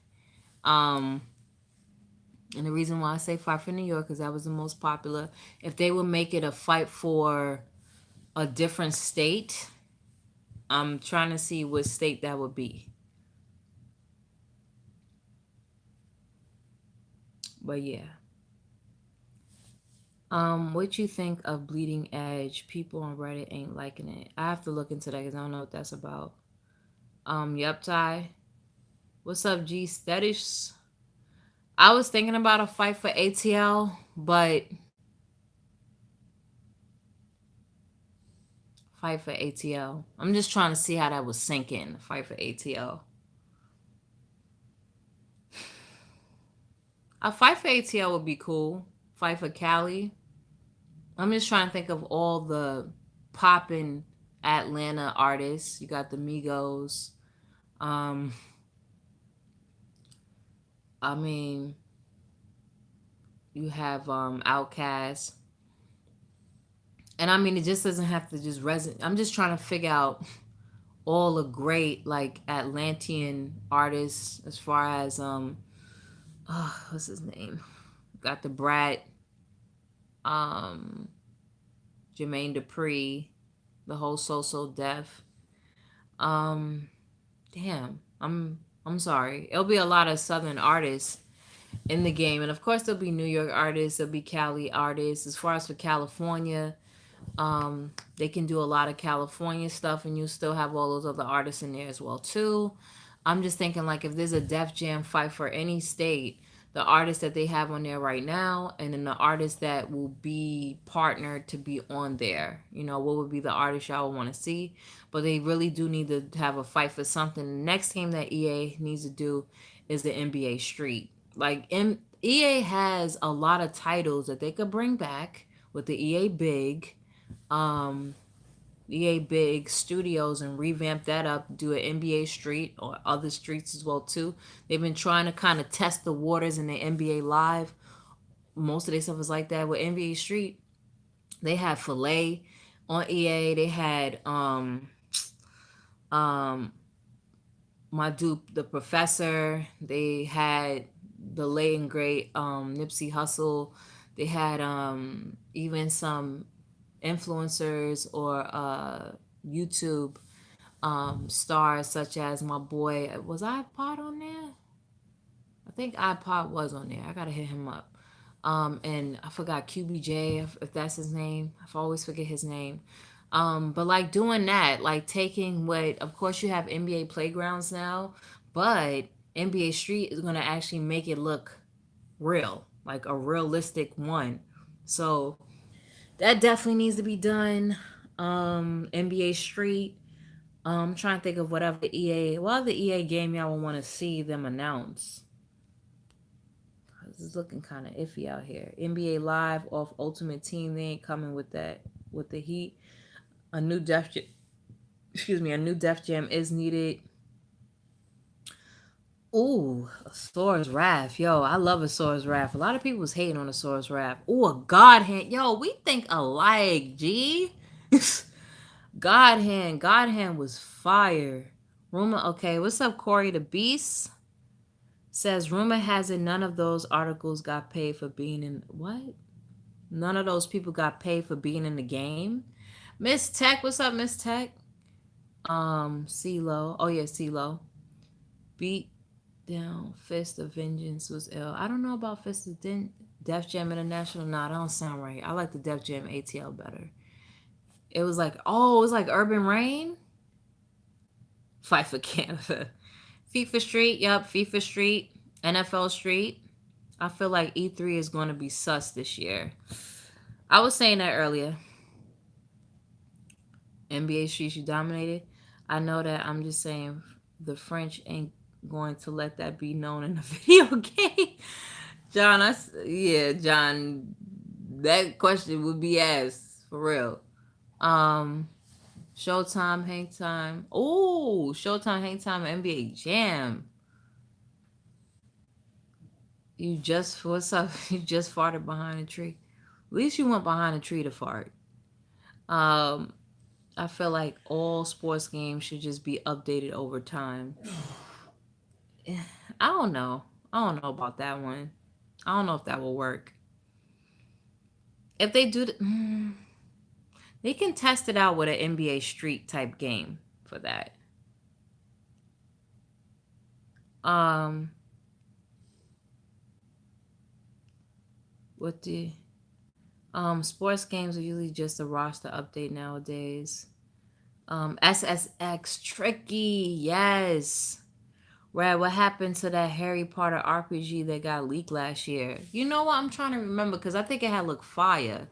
Um, and the reason why I say Fight for New York is that was the most popular. If they would make it a fight for a different state, I'm trying to see what state that would be. But yeah. What you think of Bleeding Edge? People on Reddit ain't liking it. I have to look into that because I don't know what that's about. Yep, Ty. What's up, G Stetish? I was thinking about a fight for ATL, but fight for ATL. I'm just trying to see how that was sinking. Fight for ATL. A fight for ATL would be cool. Fight for Cali. I'm just trying to think of all the popping Atlanta artists. You got the Migos. Um, I mean, you have Outkast. And I mean, it just doesn't have to just resonate. I'm just trying to figure out all the great like Atlantean artists as far as what's his name? Got the Brat, um, Jermaine Dupri, the whole So Def. Um, damn, I'm sorry. It'll be a lot of Southern artists in the game, and of course there'll be New York artists, there'll be Cali artists. As far as for California, they can do a lot of California stuff, and you still have all those other artists in there as well too. I'm just thinking like if there's a Def Jam fight for any state, the artists that they have on there right now, and then the artists that will be partnered to be on there. You know, what would be the artist y'all would want to see? But they really do need to have a fight for something. The next game that EA needs to do is the NBA Street. EA has a lot of titles that they could bring back with the um, EA Big Studios and revamp that up, do an NBA Street or other streets as well too. They've been trying to kind of test the waters in the NBA Live. Most of their stuff is like that with NBA Street. They had Filet on EA. They had um my dupe the Professor. They had the late and great Nipsey Hussle. They had even some influencers or YouTube stars such as my boy, was iPod on there? I think iPod was on there. I gotta hit him up. And I forgot QBJ if that's his name. I always forget his name. But like doing that, like taking what, of course you have NBA playgrounds now, but NBA Street is gonna actually make it look real, like a realistic one. So that definitely needs to be done. NBA Street. I'm trying to think of whatever what other EA game y'all would want to see them announce. This is looking kind of iffy out here. NBA Live off Ultimate Team. They ain't coming with that with the heat. A new a new Def Jam is needed. Ooh, a Sora's Wrath. Yo, I love a Sora's Wrath. A lot of people was hating on a Sora's Wrath. Ooh, a God Hand. Yo, we think alike, G. God Hand was fire. Rumor, okay, what's up, Corey the Beast? Says rumor has it none of those articles got paid for being in what? None of those people got paid for being in the game. Miss Tech, what's up, Miss Tech? CeeLo. Oh yeah, CeeLo. Beat down Fist of Vengeance was ill. I don't know about Fist of Def Jam International. Nah, that don't sound right. I like the Def Jam ATL better. It was like, oh, it was like Urban Rain. Fight for Canada. FIFA Street, yep, FIFA Street, NFL Street. I feel like E3 is going to be sus this year. I was saying that earlier. NBA Street, you dominated. I know that. I'm just saying the French ain't going to let that be known in a video game. John, yeah, John, that question would be asked for real. Um, Showtime, Hang Time. Oh, Showtime, Hang Time, NBA Jam. You just what's up? You just farted behind a tree. At least you went behind a tree to fart. Um, I feel like all sports games should just be updated over time. I don't know. I don't know about that one. I don't know if that will work. If they do, they can test it out with an NBA Street type game for that. Um, what the sports games are usually just a roster update nowadays. SSX tricky, yes. Right, what happened to that Harry Potter RPG that got leaked last year? You know what? I'm trying to remember because I think it had looked fire.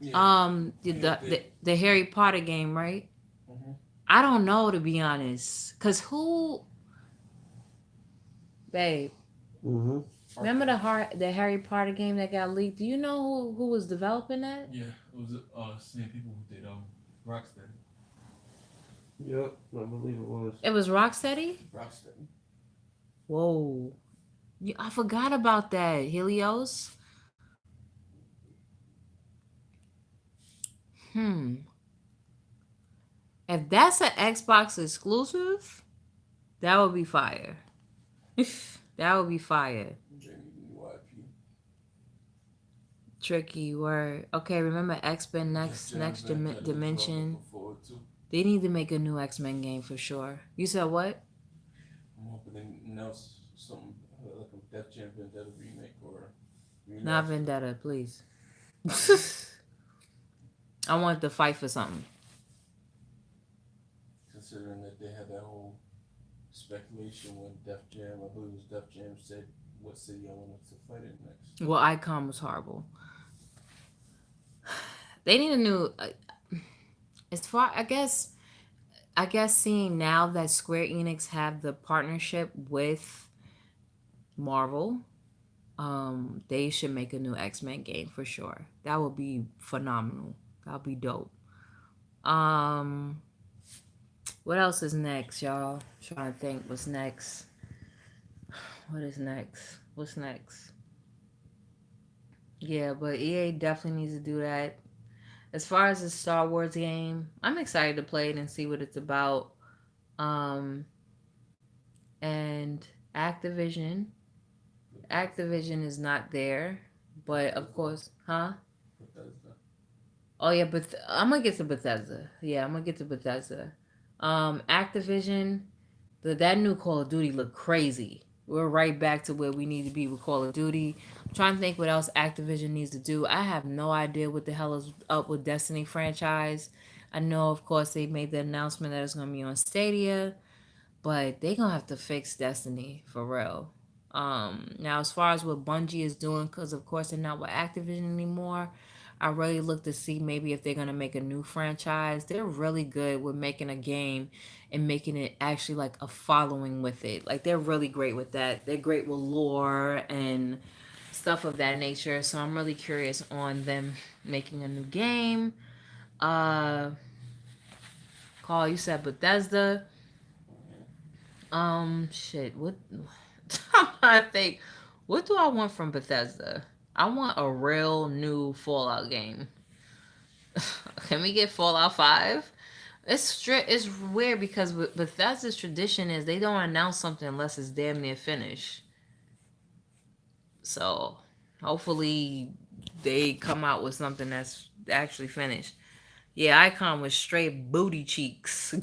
Yeah, yeah, The Harry Potter game, right? hmm I don't know to be honest, cause babe, Mm-hmm. remember the Harry Potter game that got leaked? Do you know who was developing that? Yeah, it was same people who did Rocksteady. Yep, I believe it was. It was Rocksteady. Rocksteady. Whoa, I forgot about that. Helios. Hmm. If that's an Xbox exclusive, that would be fire. That would be fire. They need a new IP. Tricky word. Okay, remember X Men Def Jam Next Vendetta is what I'm Dimension? looking forward to. They need to make a new X Men game for sure. You said what? I'm hoping they announce something like a Def Jam Vendetta remake or Not remaster. Vendetta, please. I want to fight for something. Considering that they had that whole speculation when Def Jam, I believe it was Def Jam, said what city I wanted to fight in next. Well, Icon was horrible. They need a new. As far I guess seeing now that Square Enix have the partnership with Marvel, they should make a new X Men game for sure. That would be phenomenal. That would be dope. Um, what else is next, y'all? Trying to think. What's next? What is next? What's next? Yeah, but EA definitely needs to do that. As far as the Star Wars game, I'm excited to play it and see what it's about. Um, and Activision, Activision is not there, but of Bethesda. course, huh? Bethesda. Oh yeah, but I'm gonna get to Bethesda. Yeah, I'm gonna get to Bethesda. Activision, that new Call of Duty looked crazy. We're right back to where we need to be with Call of Duty. I'm trying to think what else Activision needs to do. I have no idea what the hell is up with Destiny franchise. I know, of course, they made the announcement that it's gonna be on Stadia, but they gonna have to fix Destiny for real. Now as far as what Bungie is doing, because of course they're not with Activision anymore, I really look to see maybe if they're gonna make a new franchise. They're really good with making a game and making it actually like a following with it. Like they're really great with that. They're great with lore and stuff of that nature. So I'm really curious on them making a new game. Uh, Call, you said Bethesda. Shit. What? I think. What do I want from Bethesda? I want a real new Fallout game. Can we get Fallout 5? It's weird because Bethesda's tradition is they don't announce something unless it's damn near finished. So hopefully they come out with something that's actually finished. Yeah, Icon was straight booty cheeks.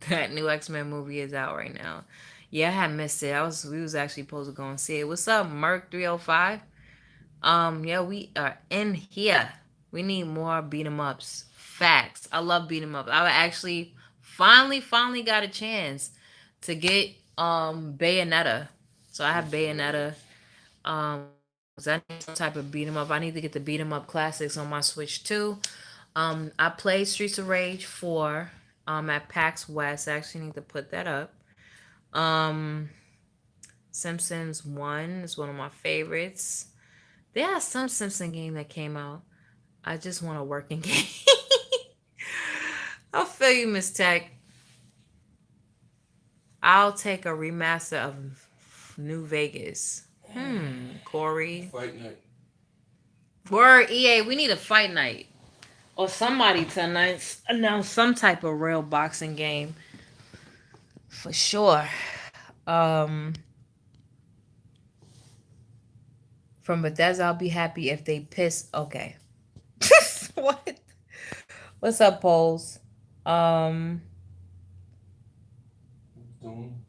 That new X Men movie is out right now. Yeah, I had missed it. We was actually supposed to go and see it. What's up, Merc 305? Yeah, we are in here. We need more beat 'em ups. Facts. I love beat 'em up. I actually finally got a chance to get Bayonetta. So I have Bayonetta. 'Cause I need some type of beat 'em up. I need to get the beat 'em up classics on my Switch too. I played Streets of Rage 4 at PAX West. I actually need to put that up. Um Simpsons 1 is one of my favorites. There are some Simpson game that came out. I just want a working game. I'll feel you, Miss Tech. I'll take a remaster of New Vegas. Corey. Fight Night. Word EA, we need a fight night. Or somebody to announce some type of real boxing game. For sure. Um from Bethesda, I'll be happy if they piss. Okay. What? What's up, Poles? Um Doom.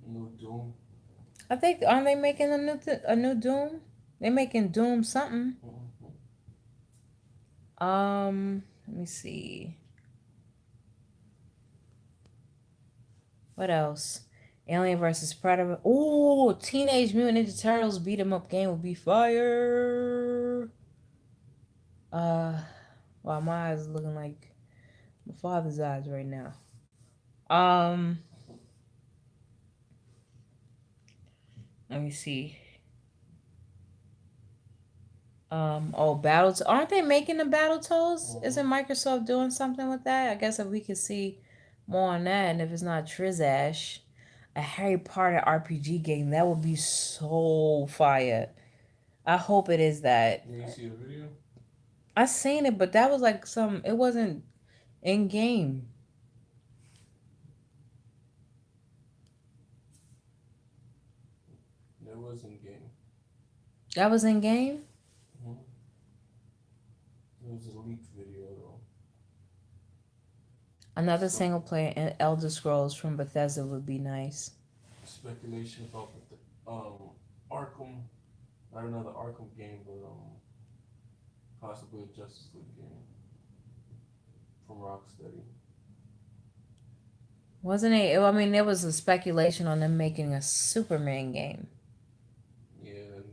No Doom. I think aren't they making a new Doom? They making Doom something. Mm-hmm. Let me see. What else? Alien versus Predator. Ooh, Teenage Mutant Ninja Turtles beat 'em up game would be fire. Uh, wow, my eyes are looking like my father's eyes right now. Um, let me see. Oh, Battle. Aren't they making the Battletoads? Mm-hmm. Isn't Microsoft doing something with that? I guess if we could see more on that, and if it's not Trizash, a Harry Potter RPG game, that would be so fire. I hope it is that. You see the video? I seen it, but that was like some. It wasn't in game. It was in game. That was in game. Mm-hmm. It was a leaked video though. Another Some single player in Elder Scrolls from Bethesda would be nice. speculation about the Arkham, not another Arkham game, but possibly a Justice League game from Rocksteady. Wasn't it? I mean, there was a speculation on them making a Superman game. Yeah, and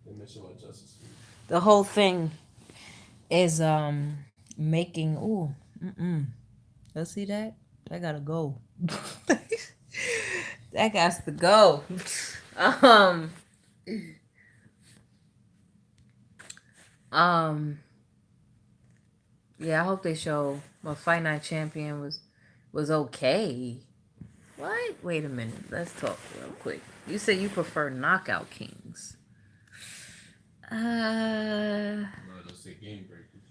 they mentioned about Justice League. The whole thing is making. Ooh, mm. Let's see that. I gotta go. That got to go. Um, um, yeah. I hope they show. Well, Fight Night Champion was okay. What? Wait a minute. Let's talk real quick. You said you prefer Knockout Kings. Uh, No, they'll say game breakers,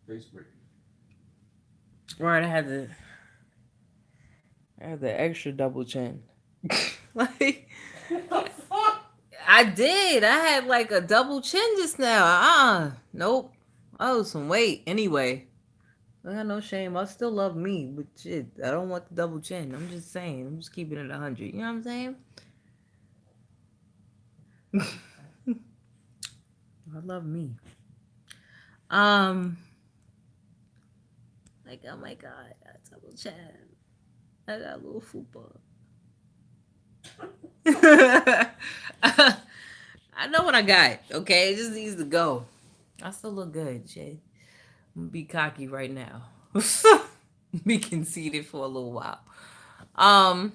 face breakers. right. I had the extra double chin. Like What the fuck? I did. I had like a double chin just now. Nope. Oh, some weight. Anyway, I got no shame. I still love me, but shit, I don't want the double chin. I'm just saying. I'm just keeping it 100. You know what I'm saying? I love me. Um, like oh my god, I got double chin. I got a little fupa. I know what I got. Okay, it just needs to go. I still look good, Jay. I'm gonna be cocky right now. Be conceited for a little while. Um,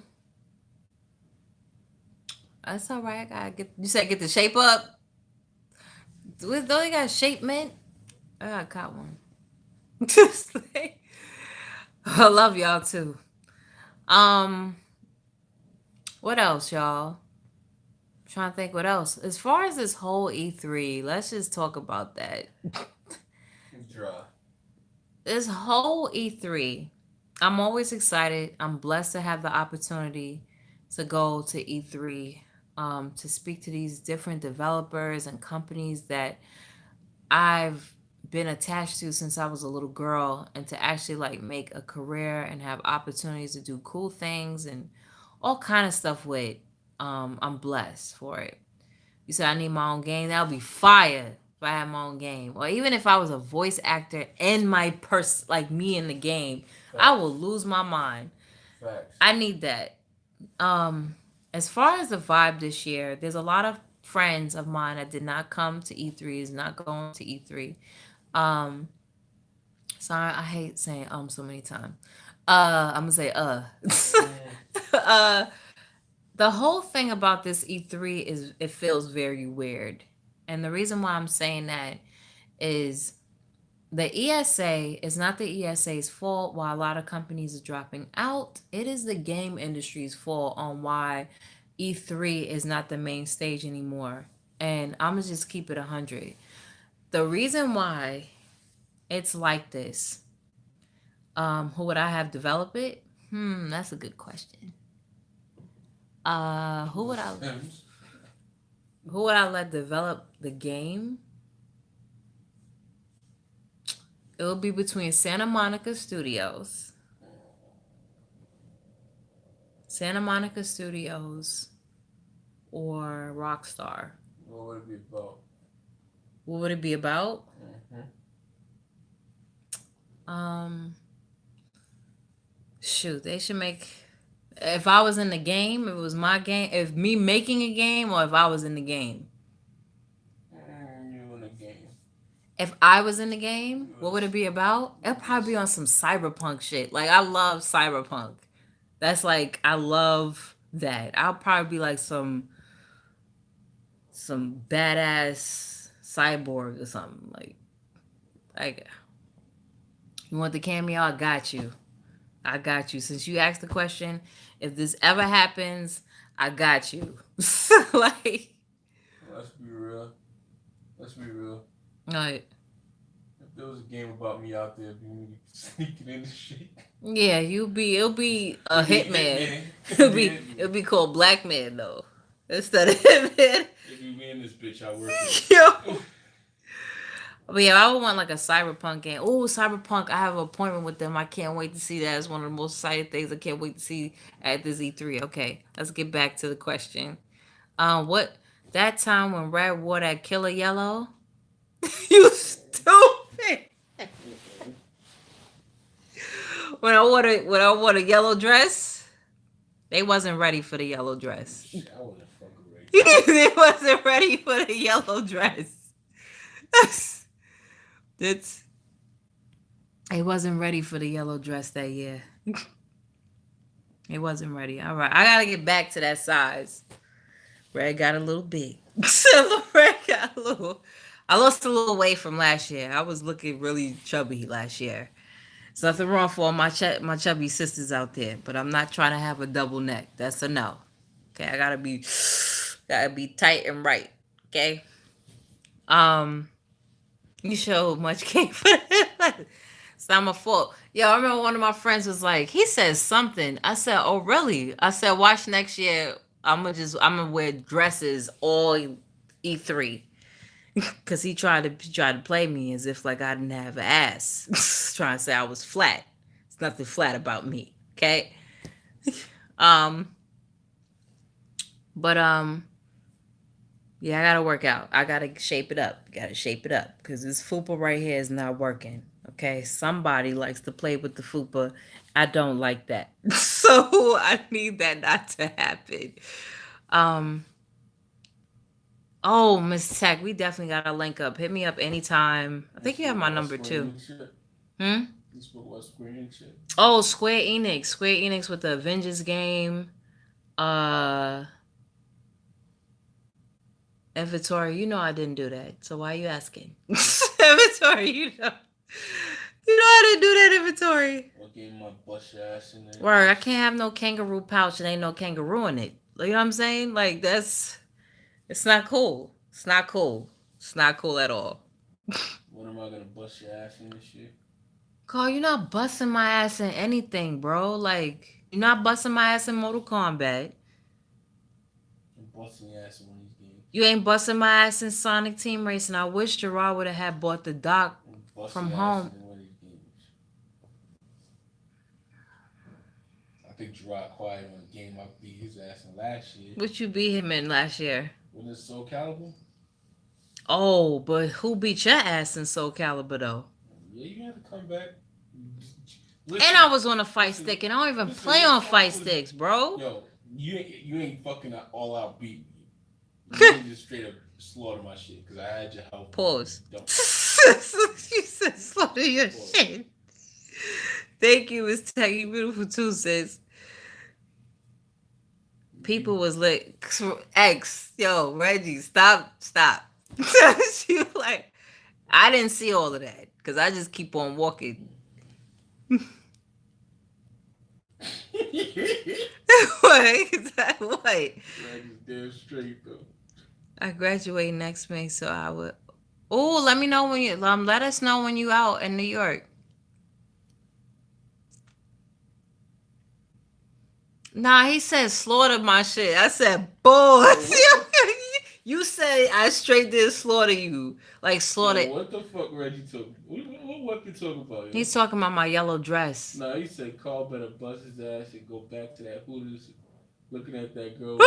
that's all right. I gotta get. You said get the shape up. Don't you got shape mint? I got caught one. Just like, I love y'all too. Um, what else, y'all? Trying to think what else. As far as this whole E3, let's just talk about that. Dry. This whole E3, I'm always excited. I'm blessed to have the opportunity to go to E3, to speak to these different developers and companies that I've been attached to since I was a little girl, and to actually like make a career and have opportunities to do cool things and all kind of stuff with. I'm blessed for it. You said I need my own game. That would be fire if I had my own game. Or even if I was a voice actor in my like me in the game, I Facts. will lose my mind. Facts. I need that. Um, as far as the vibe this year, there's a lot of friends of mine that did not come to E3, is not going to E3. Um, sorry, I hate saying so many times. I'm gonna say Mm. uh the whole thing about this E3 is it feels very weird. And the reason why I'm saying that is the ESA is not the ESA's fault why a lot of companies are dropping out. It is the game industry's fault on why E3 is not the main stage anymore. And I'm going to just keep it 100. The reason why it's like this, who would I have develop it? That's a good question. Who would I Sims. let develop the game? It would be between Santa Monica Studios, Santa Monica Studios, or Rockstar. What would it be about? What would it be about? Mm-hmm. Um, Shoot, they should make. If I was in the game, if it was my game, if me making a game, or if I was in the game. You in a game. If I was in the game, what would Yes. it be about? It'll probably be on some cyberpunk shit. Like I love cyberpunk. That's like I love that. I'll probably be like some badass cyborg or something. Like you want the cameo? I got you. I got you. Since you asked the question, if this ever happens, I got you. like, Let's be real. Let's be real. like, If there was a game about me out there being sneaking in the shit, yeah, it'll be a it'd be hitman. Hitman. It'll It'd be be Hitman. it'll be called Black Man though. Instead of Hitman. If you me in this bitch, I work with Yo. it. But yeah, I would want like a cyberpunk game. Oh, cyberpunk! I have an appointment with them. I can't wait to see that. It's one of the most exciting things. I can't wait to see at this E3. Okay, let's get back to the question. What that time when Red wore that killer yellow? You stupid. When I wore a yellow dress, they wasn't ready for the yellow dress. Shit, I wasn't fucking ready. They wasn't ready for the yellow dress. That's They wasn't ready for the yellow dress that year. It wasn't ready. All right, I gotta get back to that size. Red got a little big. Red got a little. I lost a little weight from last year. I was looking really chubby last year. There's nothing wrong for all my chubby sisters out there, but I'm not trying to have a double neck. That's a no. Okay, I gotta be tight and right. Okay. Um, you showed much cake for that. It's not my fault. Yo, I remember one of my friends was like, he said something. I said, oh really? I said, watch next year. I'm gonna wear dresses all E3. Cause he tried to play me as if like I didn't have an ass. Trying to say I was flat. It's nothing flat about me. Okay. Um, but yeah, I gotta work out. I gotta shape it up. Gotta shape it up. Cause this fupa right here is not working. Okay. Somebody likes to play with the fupa. I don't like that. So I need that not to happen. Um Oh, Miss Tech, we definitely gotta link up. Hit me up anytime. I You think you have spoke my about number Square too. Enix shit. Hmm. You spoke about Square Enix shit. Oh, Square Enix. Square Enix with the Avengers game. Uh Inventory, you know I didn't do that. So why are you asking? Inventory, you know I didn't do that inventory. What game my bust your ass in there? Word, I can't have no kangaroo pouch and ain't no kangaroo in it. You know what I'm saying? Like it's not cool. It's not cool. It's not cool at all. When am I gonna bust your ass in this shit? Carl, you're not busting my ass in anything, bro. Like, you're not busting my ass in Mortal Kombat. I'm busting your ass in one of these games. You ain't busting my ass in Sonic Team Racing. I wish Gerard would have had bought the dock I'm busting from your ass home. in one of these games. I think Gerard quiet on a game I beat his ass in last year. What you beat him in last year? When it's Soul Calibur? Oh, but who beat your ass in Soul Calibur though? Yeah, you had to come back. And I was on a fight stick, and I don't even play on fight listen. sticks, bro. Yo, you ain't fucking all out beat me. You ain't just straight up slaughter my shit because I had your help. Pause. Don't. You said slaughter your Pause. shit. Thank you, Miss Tech. You beautiful too, sis. People was lit. X, yo, Reggie, stop. She was like, I didn't see all of that because I just keep on walking. What? Ragged's damn straight though. I graduate next May, so I would. Oh, let me know when you. Let us know when you out in New York. Nah, he said slaughter my shit. I said boys. You said I straight did slaughter you, like slaughter. Yo, what the fuck, Reggie talking? What you talking about? Yo? He's talking about my yellow dress. Nah, he said Carl better bust his ass and go back to that Hooters, looking at that girl.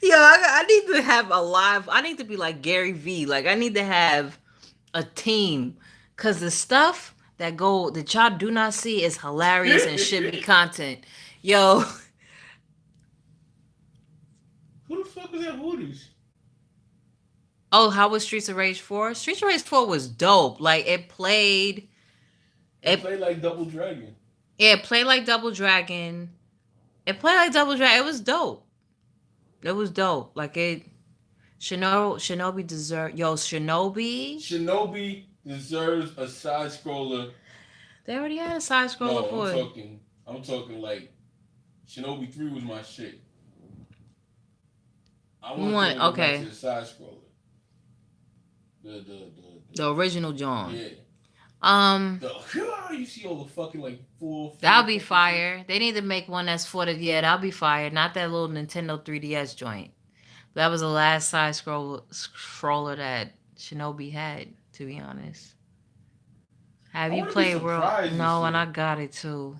Yo, I need to have a live. I need to be like Gary V. Like I need to have a team, cause the stuff that y'all do not see is hilarious and should be content. Yo, Who the fuck was that Hooters? oh, how was Streets of Rage 4? Streets of Rage 4 was dope. Like it played. It played like Double Dragon. Yeah, it played like Double Dragon. It played like Double Dragon. It was dope. It was dope. Like it Shinobi deserve yo Shinobi. Shinobi deserves a side scroller. They already had a side scroller No, for it. I'm talking like Shinobi 3 was my shit. I You want them want to go back to okay the side scroller. The the original John. yeah. Um, The you see all the fucking like four that'll be fucking shit. fire. They need to make one that's for the yeah. That'll be fire. Not that little Nintendo 3DS joint. That was the last side scroller that Shinobi had. To be honest, have I you want to be played World? surprised and No, and I shit. got it too.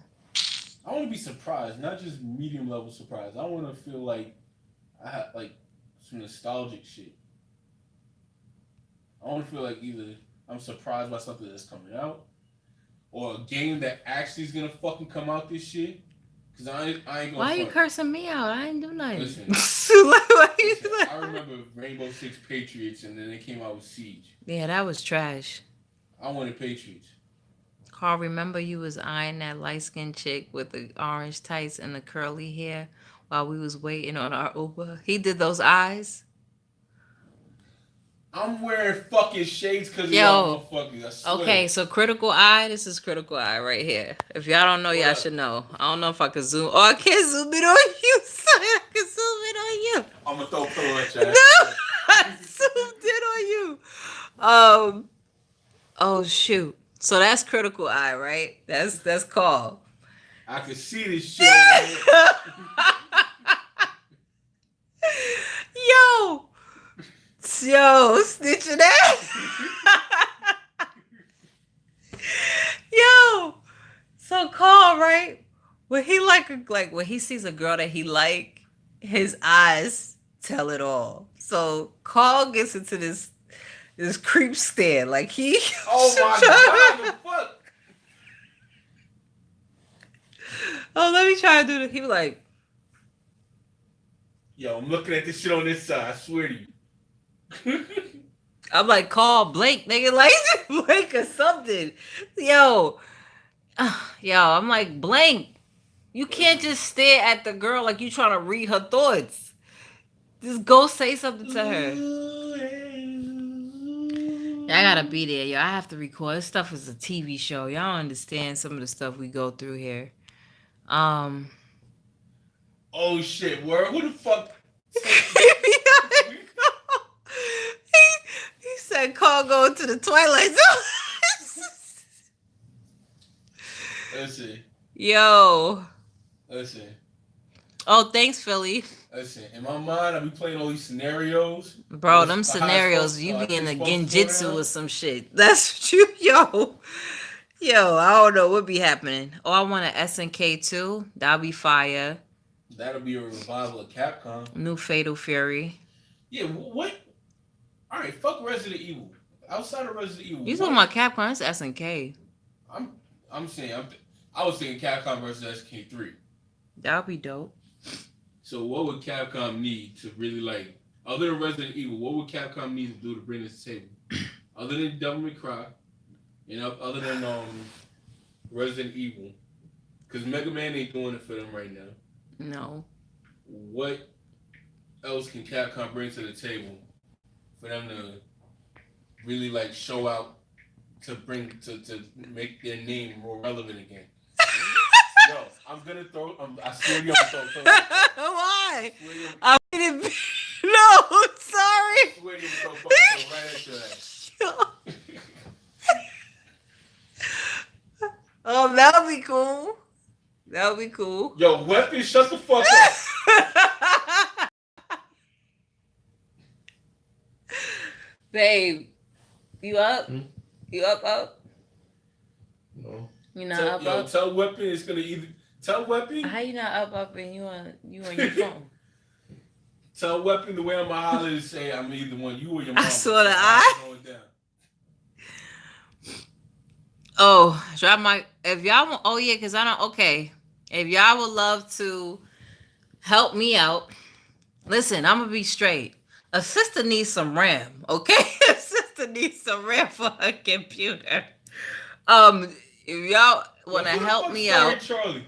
I want to be surprised, not just medium level surprise. I want to feel like I have like some nostalgic shit. I want to feel like either I'm surprised by something that's coming out, or a game that actually is gonna fucking come out this shit. Cause I ain't gonna Why you front. cursing me out? I ain't do nothing. Listen, Why you listen. I remember Rainbow Six Patriots, and then they came out with Siege. yeah, that was trash. I wanted Patriots. Carl, remember you was eyeing that light skinned chick with the orange tights and the curly hair while we was waiting on our Uber? He did those eyes. I'm wearing fucking shades because of Yo, y'all motherfuckers. I swear. okay, so critical eye, this is critical eye right here. If y'all don't know, What y'all up? should know. I don't know if I can zoom. Oh, I can't zoom it on you. Sorry, I can zoom it on you. I'm gonna throw a pillow at your No, ass. I zoomed it on you. Um. Oh shoot. So that's critical eye, right? That's called. I can see this shit over here. Yo, yo, snitching ass. Yo, so Carl, right? When he like when he sees a girl that he like, his eyes tell it all. So Carl gets into this creep stare, like he. Oh my god, the fuck? Oh, let me try to do this. He was like, Yo, I'm looking at this shit on this side. I swear to you. I'm like, call Blake, nigga, like Blake or something. Yo, yo, I'm like, Blank, you can't just stare at the girl like you trying to read her thoughts. Just go say something to her. I gotta be there, yo. I have to record. This stuff is a TV show. Y'all don't understand some of the stuff we go through here. Um. Oh shit, word. Who the fuck? he, he said, "Call going to the Twilight Zone." Listen, Yo. listen, Oh, thanks, Philly. listen. In my mind, I be playing all these scenarios. Bro, them How it's scenarios, supposed- you how be in it's a supposed to go genjutsu down. or some shit. That's what you, yo. Yo, I don't know what be happening. Oh, I want an SNK too. That'll be fire. That'll be a revival of Capcom. New Fatal Fury. Yeah, what? All right, fuck Resident Evil. Outside of Resident Evil, You talking about Capcom? It's SNK. I'm, I'm saying, I was thinking Capcom versus SK3. That'll be dope. So what would Capcom need to really like, other than Resident Evil, what would Capcom need to do to bring this to the table? Other than Devil May Cry, and other than Resident Evil, because Mega Man ain't doing it for them right now. No. What else can Capcom bring to the table for them to really like show out to bring to make their name more relevant again? Yo, I'm gonna throw. I swear to you, I'm gonna throw. Why? I I mean, no, sorry. swear to you, I'm gonna throw right at your ass. Oh, that'll be cool. That'll be cool. Yo, Weapon, shut the fuck up. Babe, you up? Hmm? You up? No. You not up? Tell Weapon it's gonna either tell Weapon. How you not up and you on your phone? Tell Weapon the way I'm gonna holler is say I'm either one you or your mom. I saw the eye. Oh, drop my if y'all want. Oh yeah, cause I don't. Okay, if y'all would love to help me out, listen, I'm gonna be straight. A sister needs some RAM, okay? A sister needs some RAM for her computer. If y'all want to help me out, Charlie.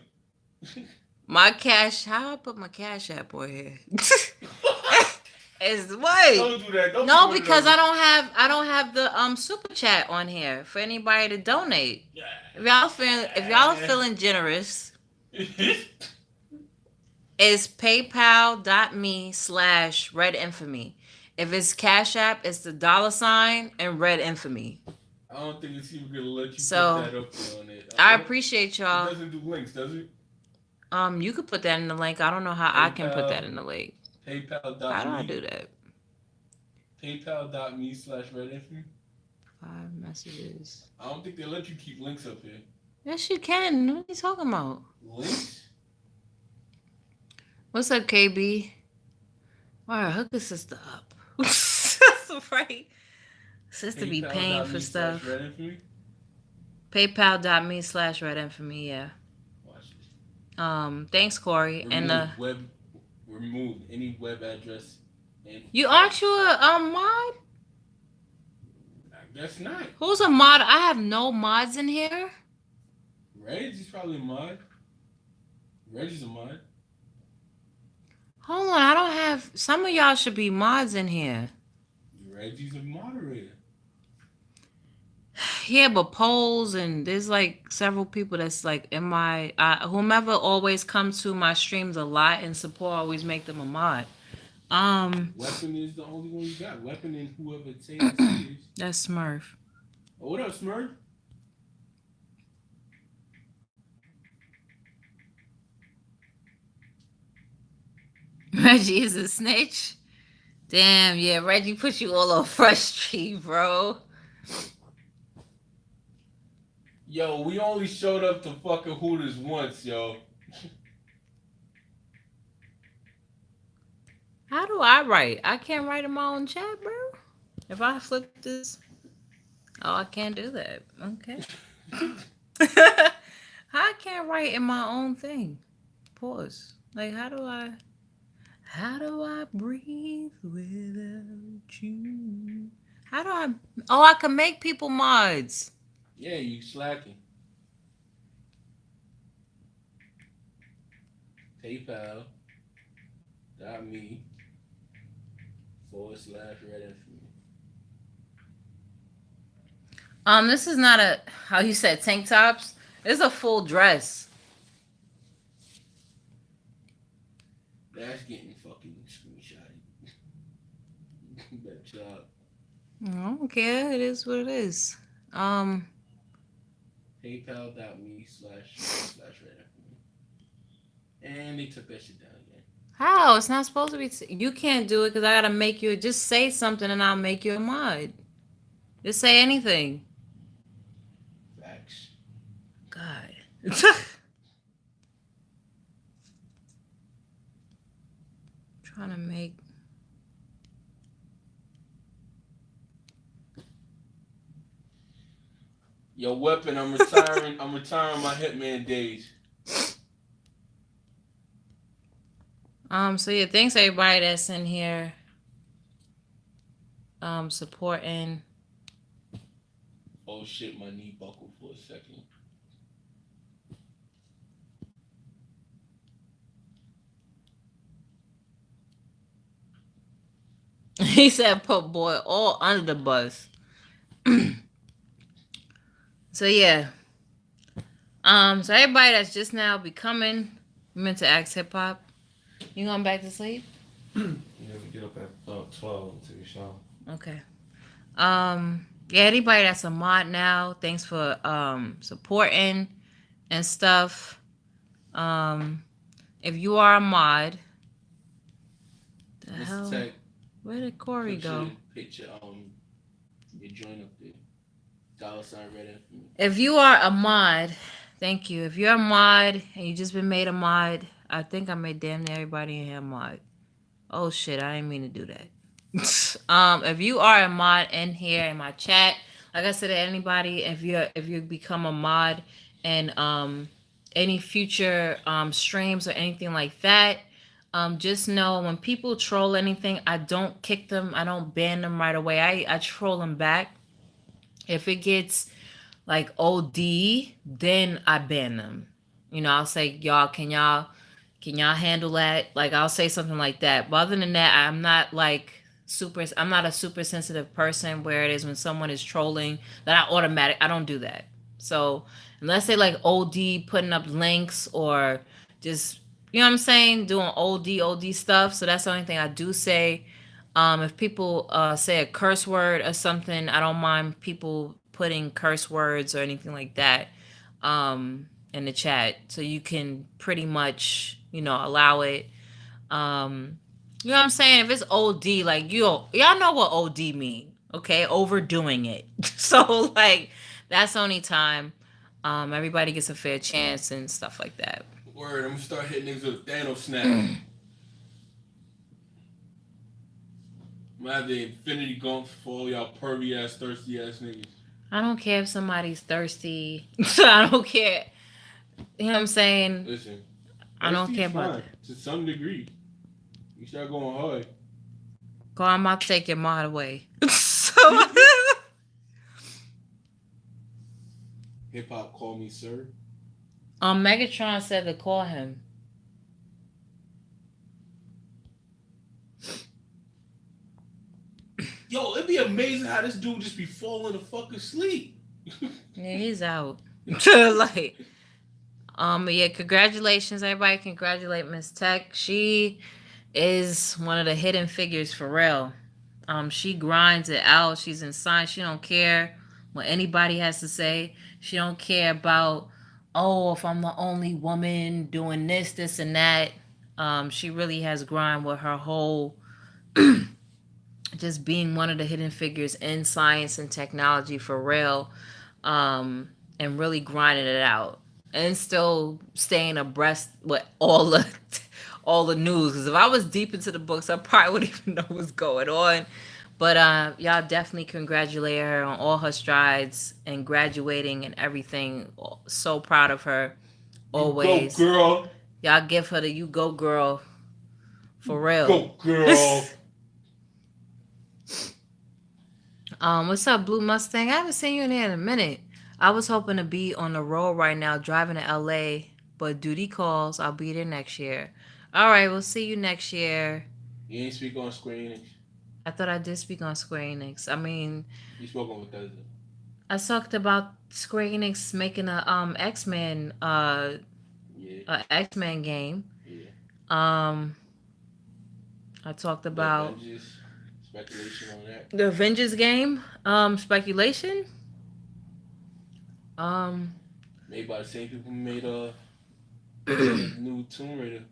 my cash. How I put my cash app on here? Is what? Don't do that. Don't be No, one of because those. I don't have the super chat on here for anybody to donate. If y'all feeling generous, it's paypal.me/red infamy. If it's Cash App, it's the $ and red infamy. I don't think it's even gonna let you put So that up there on it. I appreciate It y'all. doesn't do links, does it? You could put that in the link. I don't know how I can put that PayPal, in the link. How do I PayPal.me, do that? PayPal.me/redinfamy. 5 messages. I don't think they let you keep links up here. Yes, you can. What are you talking about? Links? What's up, KB? All right, hook a sister up. Right. Sister be paying for stuff. PayPal.me/redinfamy. PayPal.me/red infamy. Yeah. Watch this. Thanks, Corey. And Remove any web address. And you aren't you a mod? I guess not. Who's a mod? I have no mods in here. Reggie's probably a mod. Reggie's a mod. Hold on, I don't have. Some of y'all should be mods in here. Reggie's a moderator. Yeah, but polls and there's like several people that's like in my whomever always comes to my streams a lot and support always make them a mod. Weapon is the only one you got. Weapon and whoever Taylor is. That's Smurf. Oh, what up, Smurf? Reggie is a snitch. Damn, yeah, Reggie put you all on Fresh Street, bro. Yo, we only showed up to fucking Hooters once, yo. How do I write? I can't write in my own chat, bro. If I flip this, oh, I can't do that. Okay. I can't write in my own thing. Pause. Like, how do I breathe without you? How do I? Oh, I can make people mods. Yeah, you slacking. PayPal.me/redinfamy. This is not a how you said tank tops. It's a full dress. That's getting fucking screenshotted. Better job. I don't care. It is what it is. PayPal.me/redinfamy. And they took that shit down again. How? It's not supposed to be. You can't do it because I gotta make you. Just say something and I'll make you a mod. Just say anything. Facts. God. Trying to make. Yo, Weapon, I'm retiring. I'm retiring my Hitman days. So yeah, thanks everybody that's in here. Supporting. Oh shit, my knee buckled for a second. He said, "Put boy all under the bus." So yeah. So everybody that's just now becoming meant to ask hip hop. You going back to sleep? Yeah, we get up at 12 to the show. Okay. Yeah, anybody that's a mod now, thanks for supporting and stuff. If you are a mod, the hell, Tech, where did Corey go? Picture your joint up there. $redinfamy. If you are a mod, thank you. If you're a mod and you just been made a mod, I think I made damn near everybody in here a mod. Oh shit, I didn't mean to do that. If you are a mod in here in my chat, like I said to anybody, if you become a mod and any future streams or anything like that, just know when people troll anything, I don't kick them, I don't ban them right away. I troll them back. If it gets like OD, then I ban them. You know, I'll say, y'all, can y'all Can y'all handle that? Like I'll say something like that. But other than that, I'm not like super. I'm not a super sensitive person where it is when someone is trolling that I automatic. I don't do that. So unless they like OD putting up links or just you know what I'm saying, doing OD stuff. So that's the only thing I do say. If people say a curse word or something, I don't mind people putting curse words or anything like that in the chat, so you can pretty much allow it. You know what I'm saying? If it's OD, like y'all know what OD mean, okay? Overdoing it. So like that's the only time everybody gets a fair chance and stuff like that. Word, I'm gonna start hitting niggas with a Thanos snap. I'm gonna have the Infinity Gauntlet for all y'all pervy ass, thirsty ass niggas. I don't care if somebody's thirsty. I don't care. You know what I'm saying? Listen, I don't thirsty care is about fine that. to some degree. You start going hard. Go, I'm about to take your mod away. So, Hip hop, call me sir. Megatron said to call him. Yo, it'd be amazing how this dude just be falling the fucking sleep. Yeah, he's out. Like, yeah, congratulations, everybody. Congratulate Miss Tech. She is one of the hidden figures for real. She grinds it out. She's in science. She don't care what anybody has to say. She don't care about, oh, if I'm the only woman doing this, and that. She really has grind with her whole just being one of the hidden figures in science and technology for real, and really grinding it out and still staying abreast with all the all the news. Because if I was deep into the books, I probably wouldn't even know what's going on. But y'all definitely congratulate her on all her strides and graduating and everything. So proud of her You go, always. girl. Y'all give her the "you go girl" for real. Go, girl. What's up, Blue Mustang? I haven't seen you in here in a minute. I was hoping to be on the road right now, driving to LA, but duty calls. I'll be there next year. All right, we'll see you next year. You ain't speak on Square Enix. I thought I did speak on Square Enix. I mean, You spoke on Bethesda. I talked about Square Enix making a Yeah, X Men game. yeah. Um, I talked The about Avengers. Speculation on that. the Avengers game. Speculation. Um, Made by the same people who made the new Tomb Raider.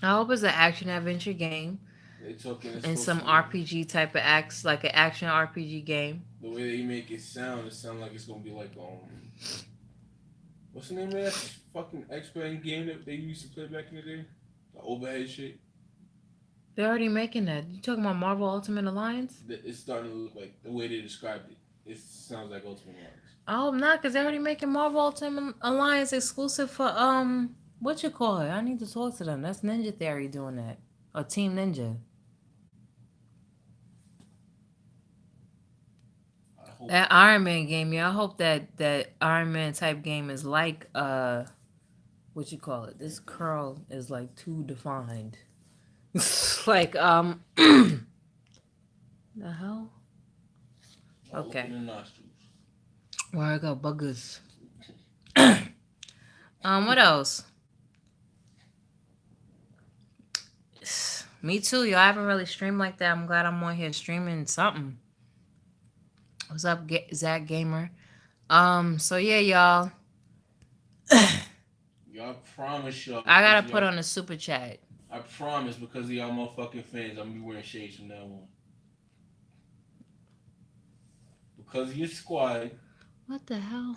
I hope it's an action adventure game. They talking it's And supposed some to RPG type of acts, like an action RPG game. the way they make it sound like it's gonna be like what's the name of that fucking X-Men game that they used to play back in the day? The overhead shit. They're already making that. You talking about Marvel Ultimate Alliance? It's starting to look like the way they described it. It sounds like Ultimate Alliance. I hope not, because they're already making Marvel Ultimate Alliance exclusive for what you call it? I need to talk to them. That's Ninja Theory doing that. Or Team Ninja. I hope. That Iron Man game, yeah. I hope that Iron Man type game is like what you call it? This curl is like too defined. Like the hell? Okay. Look in the nostrils. Where I got buggers. What else? Me too, y'all. I haven't really streamed like that. I'm glad I'm on here streaming something. What's up, Zach Gamer? So yeah, y'all. Y'all promise y'all. I gotta put on a super chat. I promise because of y'all motherfucking fans, I'm gonna be wearing shades from now on. Because of your squad, What the hell?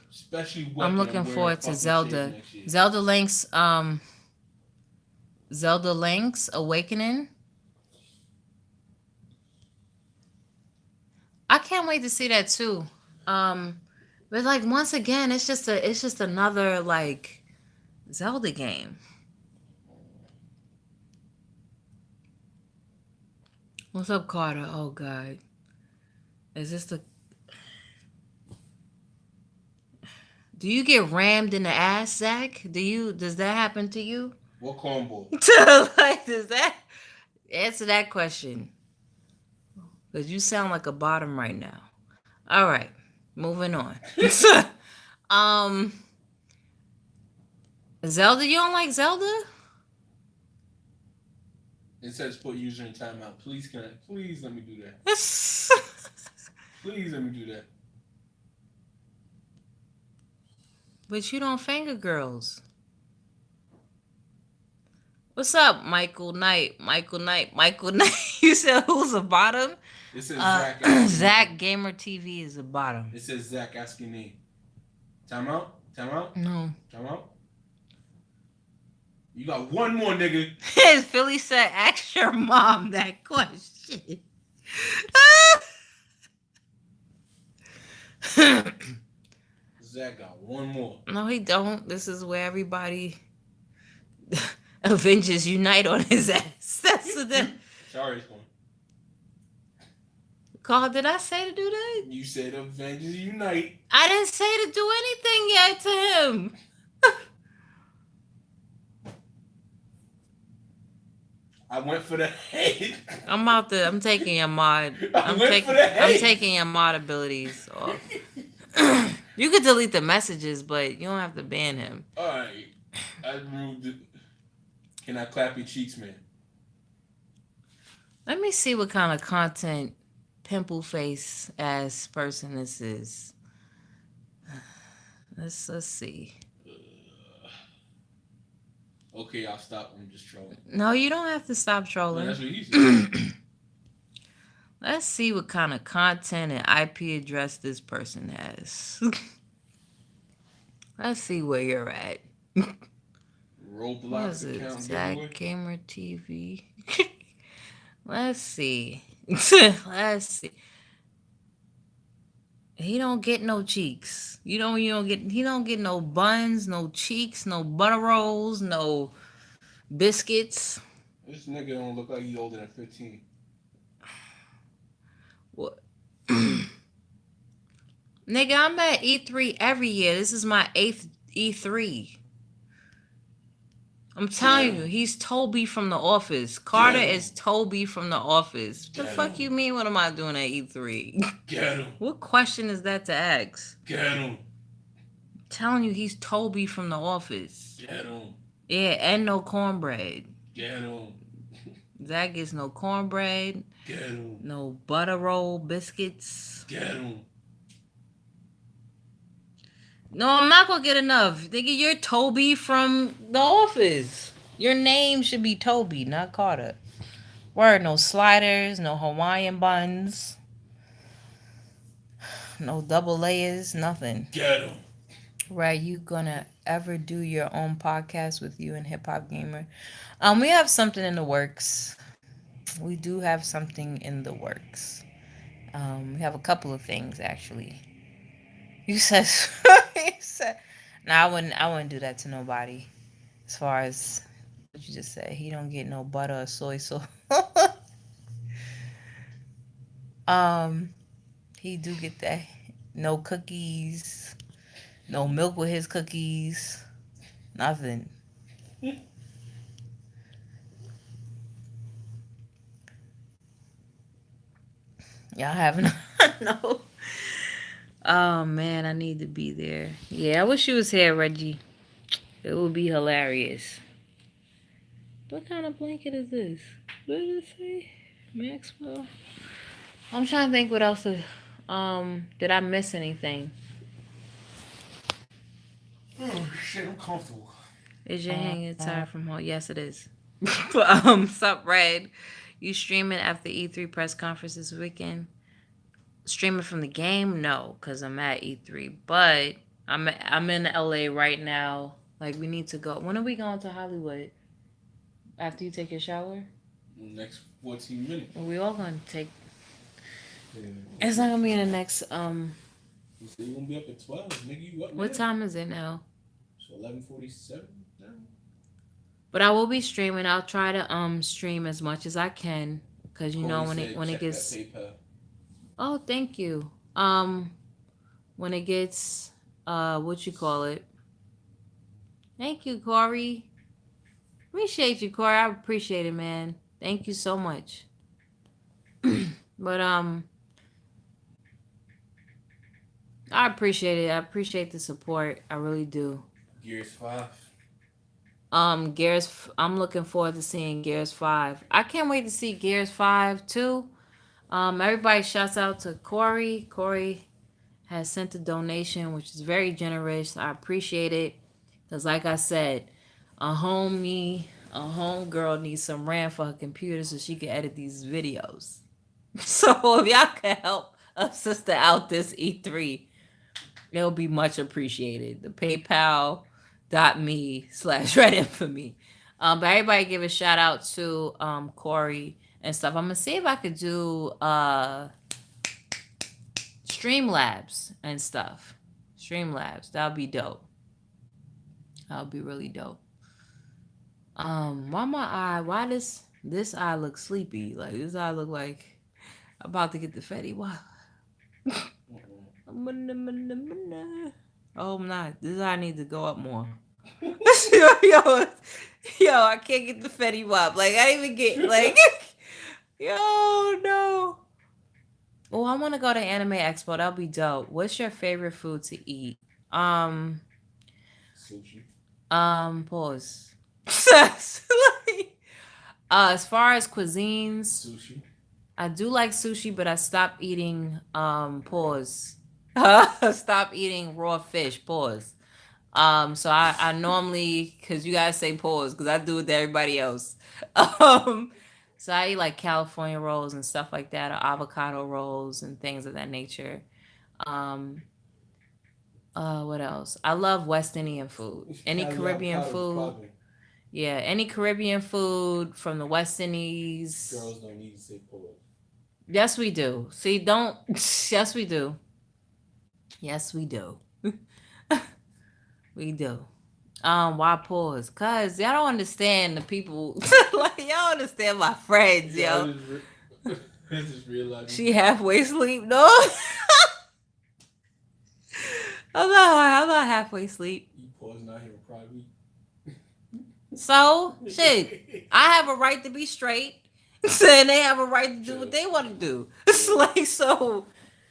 especially Weapon, I'm looking wearing forward to fucking Zelda. shades next year. Zelda Link's Awakening. I can't wait to see that too. But like once again, it's just another like Zelda game. What's up, Carter? Oh God, is this the? Do you get rammed in the ass, Zach? Does that happen to you? What cornball? Like, does that answer that question? Because you sound like a bottom right now. All right, moving on. um, Zelda, you don't like Zelda? It says put user in timeout. Please can I? Please let me do that. Please let me do that. But you don't finger girls. What's up, Michael Knight? Michael Knight. Michael Knight. You said who's the bottom? It says Zach asking Zach name. Gamer TV is the bottom. It says Zach asking name. Timeout. Timeout. No. Timeout. You got one more, nigga. Philly said, ask your mom that question. Zach got one more. No, he don't. This is where everybody Avengers unite on his ass. That's the Sorry, it's going. Carl, did I say to do that? You said Avengers Unite. I didn't say to do anything yet to him. I went for the head. I'm taking your mod. I'm taking your mod abilities off. You could delete the messages, but you don't have to ban him. Alright. I removed it. Can I clap your cheeks, man? Let me see what kind of content pimple face ass person this is. Let's see. Okay, I'll stop. I'm just trolling. No, you don't have to stop No, trolling. that's what he said. Let's see what kind of content and IP address this person has. Let's see where you're at. What Roblox is it? account Zach giveaway. Gamer TV. Let's see. Let's see. He don't get no cheeks. He don't get no buns, no cheeks, no butter rolls, no biscuits. This nigga don't look like he older than 15. What? Nigga, I'm at E3 every year. This is my 8th E3. I'm telling you, he's Toby from The Office. Carter is Toby from The Office. What the fuck you mean? What am I doing at E3? Get him. What question is that to ask? Get him. I'm telling you, he's Toby from The Office. Get him. Yeah, and no cornbread. Get him. Zach gets no cornbread, Get him. no butter roll biscuits. Get him. No, I'm not gonna get enough. Nigga, you're Toby from The Office. Your name should be Toby, not Carter. Word, no sliders, no Hawaiian buns, no double layers, nothing. Get him. Right, you gonna ever do your own podcast with you and Hip Hop Gamer? We have something in the works. We do have something in the works. We have a couple of things actually. You said, no, I wouldn't do that to nobody. As far as what you just said, he don't get no butter or soy sauce. He do get that. No cookies, no milk with his cookies, nothing. Y'all have no. Oh man, I need to be there. Yeah, I wish you was here, Reggie. It would be hilarious. What kind of blanket is this? What did it say? Maxwell? I'm trying to think what else is, did I miss anything? Oh shit, I'm comfortable. Is your hanging tired from home? Yes, it is. Sup, Red? You streaming after E3 press conference this weekend? Streaming from the game? No, because I'm at E3. But I'm in LA right now. Like, we need to go. When are we going to Hollywood? After you take your shower? Next 14 minutes. Are we all going to take... Yeah. It's not going to be in the next... You say you gonna be up at 12, nigga. You up What now? time is it now? So 11:47 now. But I will be streaming. I'll try to stream as much as I can. Because, you know, when it gets... That PayPal. Oh, thank you. When it gets, what you call it? Thank you, Corey. Appreciate you, Corey. I appreciate it, man. Thank you so much. But I appreciate it. I appreciate the support. I really do. Gears 5. Gears. I'm looking forward to seeing Gears 5. I can't wait to see Gears 5 too. Everybody shouts out to Corey. Corey has sent a donation, which is very generous. I appreciate it. Because, like I said, a home girl needs some RAM for her computer so she can edit these videos. So, if y'all can help a sister out this E3, it'll be much appreciated. The PayPal.me/Reddit for me. But everybody give a shout out to Corey and stuff. I'm gonna see if I could do Streamlabs and stuff. Streamlabs. That'll be dope. That'll be really dope. Why my eye? Why this eye look sleepy? Like this eye look like I'm about to get the Fetty. Why? Oh, I'm not. This eye needs to go up more. yo, I can't get the Fetty Wap. Like I didn't even get like, yo, no. Oh, I want to go to Anime Expo. That'll be dope. What's your favorite food to eat? Sushi. Pause. As far as cuisines, Sushi. I do like sushi, but I stopped eating. Pause. Stop eating raw fish. Pause. So I normally, cause you guys say pause, cause I do it to everybody else. So I eat like California rolls and stuff like that, or avocado rolls and things of that nature. Um, what else? I love West Indian food. Any Caribbean food. Yeah, any Caribbean food from the West Indies. Girls don't need to say pause. Yes, we do. See, don't. Yes, we do. Yes, we do. We do. Why pause? Cause y'all don't understand the people. Like y'all understand my friends, yo. I just realized. She halfway asleep. No, I'm not halfway asleep. You pause not here probably. So shit, I have a right to be straight, and they have a right to do what they want to do. It's like so.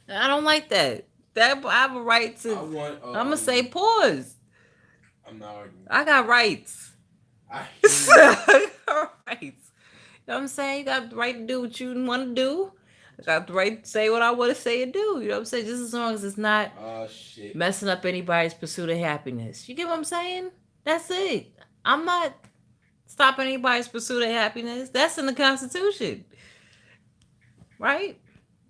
I don't like that. That I have a right to. I'm gonna say pause. I'm not arguing. I got rights. I I got rights. You know what I'm saying? You got the right to do what you want to do. I got the right to say what I want to say and do. You know what I'm saying? Just as long as it's not shit. messing up anybody's pursuit of happiness. You get what I'm saying? That's it. I'm not stopping anybody's pursuit of happiness. That's in the Constitution. Right?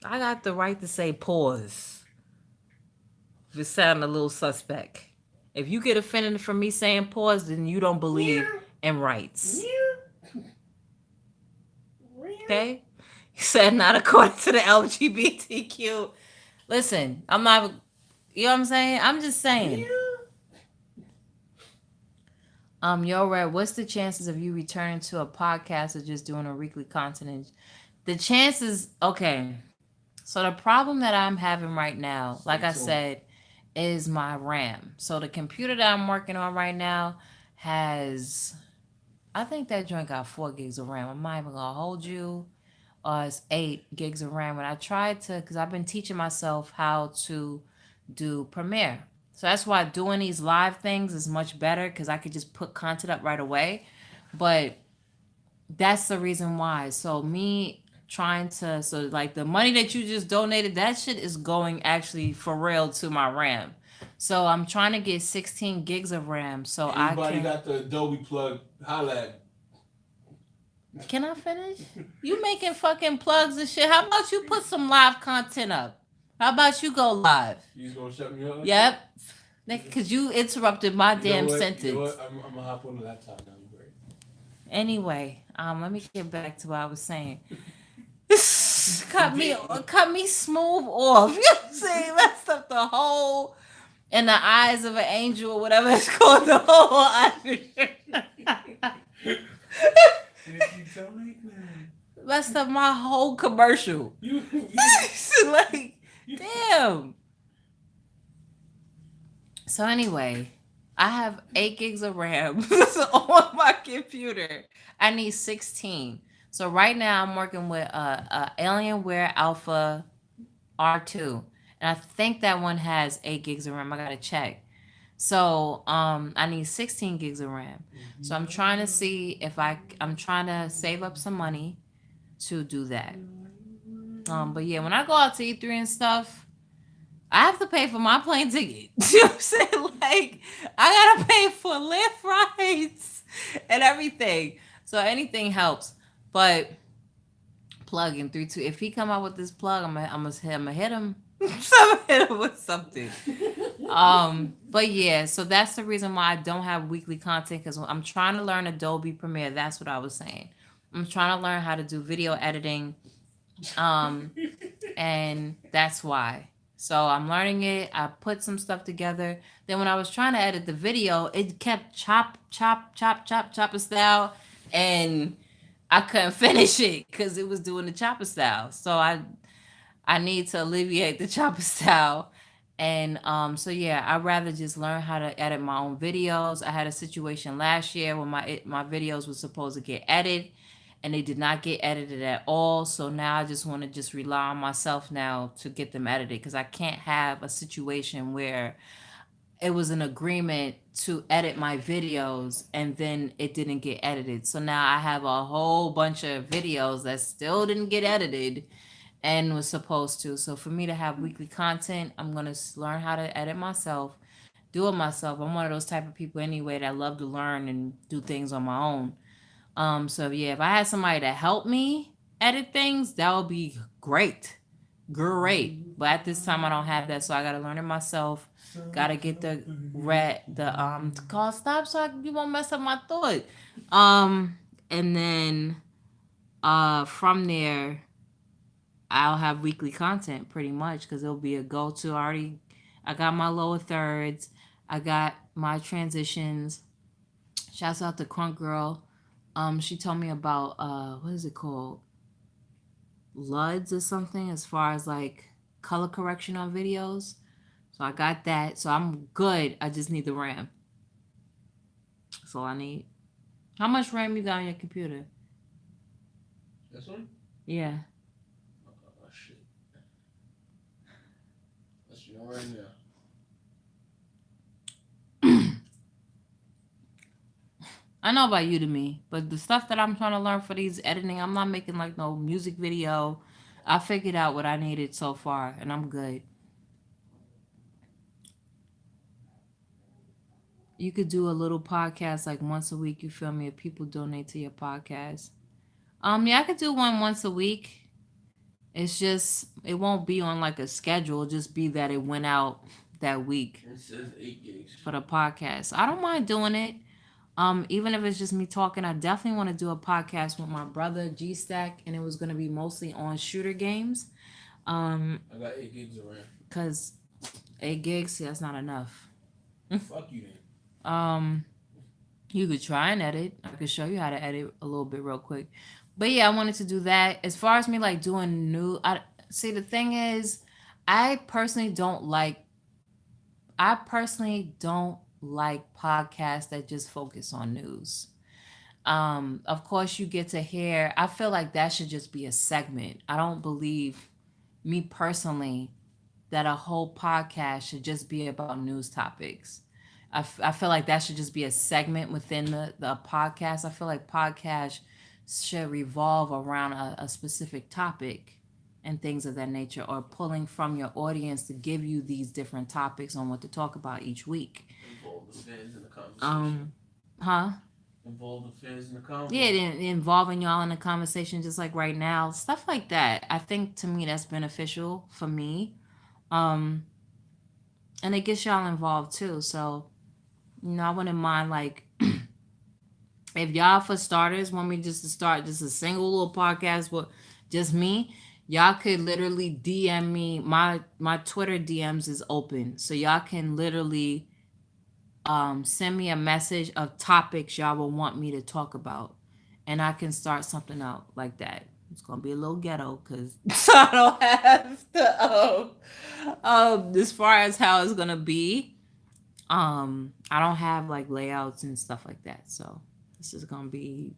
I got the right to say pause. If it sounds a little suspect. If you get offended from me saying pause, then you don't believe in rights. Okay? You said not according to the LGBTQ. Listen, I'm not, you know what I'm saying? I'm just saying. Yo, Red, what's the chances of you returning to a podcast or just doing a weekly content? The chances, okay. So the problem that I'm having right now, like I said, is my RAM. So the computer that I'm working on right now has, I think that joint got 4 gigs of RAM. I'm not even gonna hold you. It's 8 gigs of RAM. When I tried to, because I've been teaching myself how to do Premiere. So that's why doing these live things is much better because I could just put content up right away. But that's the reason why. So me trying to, so like the money that you just donated, that shit is going actually for real to my RAM. So I'm trying to get 16 gigs of RAM so Everybody I can. got the Adobe plug. Holla at me. Can I finish? You making fucking plugs and shit. How about you put some live content up? How about you go live? You just gonna shut me up? Yep. Because you interrupted my damn sentence. You know what? I'm gonna hop on the laptop now. Great. Anyway, let me get back to what I was saying. cut me smooth off. You know what I'm saying? Messed up the whole in the eyes of an angel or whatever it's called. The whole messed up my whole commercial. Like, damn. So anyway, I have 8 gigs of RAM on my computer. I need 16. So right now I'm working with Alienware Alpha R2, and I think that one has 8 gigs of RAM. I gotta check. So I need 16 gigs of RAM. So I'm trying to see if I'm trying to save up some money to do that. But yeah, when I go out to E3 and stuff, I have to pay for my plane ticket. You know what I'm saying? Like, I gotta pay for lift rides and everything. So anything helps. But plug in 3 2. If he come out with this plug, I'm gonna hit him. I'm gonna hit him with something. But yeah, so that's the reason why I don't have weekly content, because I'm trying to learn Adobe Premiere. That's what I was saying. I'm trying to learn how to do video editing. Um, and that's why. So I'm learning it. I put some stuff together. Then when I was trying to edit the video, it kept chopper style, and I couldn't finish it because it was doing the chopper style. So I need to alleviate the chopper style. And so yeah, I'd rather just learn how to edit my own videos. I had a situation last year when my videos were supposed to get edited, and they did not get edited at all. So now I just want to just rely on myself now to get them edited, because I can't have a situation where it was an agreement to edit my videos and then it didn't get edited. So now I have a whole bunch of videos that still didn't get edited and was supposed to. So for me to have weekly content, I'm going to learn how to edit myself, do it myself. I'm one of those type of people anyway that love to learn and do things on my own. So yeah, if I had somebody to help me edit things, that would be great. Great. But at this time I don't have that, so I gotta learn it myself. Gotta get the call stop so you won't mess up my thought. And then from there I'll have weekly content pretty much, because it'll be a go-to. I got my lower thirds, I got my transitions. Shouts out to Crunk Girl. She told me about what is it called? LUDs or something, as far as like color correction on videos. So I got that. So I'm good. I just need the RAM. That's all I need. How much RAM you got on your computer? This one? Yeah. Oh shit. Let's know right now. I know about Udemy, but the stuff that I'm trying to learn for these editing, I'm not making like no music video. I figured out what I needed so far, and I'm good. You could do a little podcast like once a week, you feel me, if people donate to your podcast. Yeah, I could do one once a week. It's just it won't be on like a schedule, it'll just be that it went out that week It says 8 gigs. for the podcast. I don't mind doing it. Even if it's just me talking, I definitely want to do a podcast with my brother G Stack, and it was gonna be mostly on shooter games. I got 8 gigs of RAM. Cause 8 gigs, see, that's not enough. Fuck you then. You could try and edit. I could show you how to edit a little bit real quick. But yeah, I wanted to do that. As far as me like doing new, I see the thing is, I personally don't like podcasts that just focus on news. Of course you get to hear, I feel like that should just be a segment. I don't believe, me personally, that a whole podcast should just be about news topics. I feel like that should just be a segment within the podcast. I feel like podcasts should revolve around a specific topic and things of that nature, or pulling from your audience to give you these different topics on what to talk about each week. Involve the fans in the conversation. Huh? Involve the fans in the conversation. Yeah, involving y'all in the conversation, just like right now, stuff like that. I think to me that's beneficial for me, and it gets y'all involved too. So, I wouldn't mind like if y'all, for starters, want me just to start just a single little podcast with just me. Y'all could literally DM me. My Twitter DMs is open, so y'all can literally send me a message of topics y'all will want me to talk about, and I can start something out like that. It's gonna be a little ghetto because I don't have to as far as how it's gonna be. I don't have like layouts and stuff like that. So this is gonna be,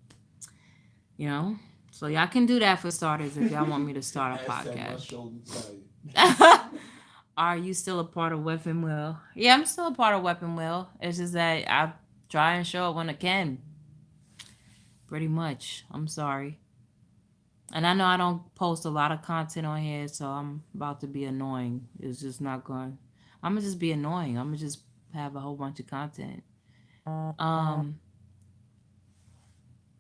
you know. So y'all can do that for starters if y'all want me to start a Hashtag my podcast. shoulder Are you still a part of Weapon Wheel? Yeah, I'm still a part of Weapon Wheel. It's just that I try and show up when I can. Pretty much. I'm sorry. And I know I don't post a lot of content on here, so I'm about to be annoying. It's just not going. I'm gonna just be annoying. I'm gonna just have a whole bunch of content. Um,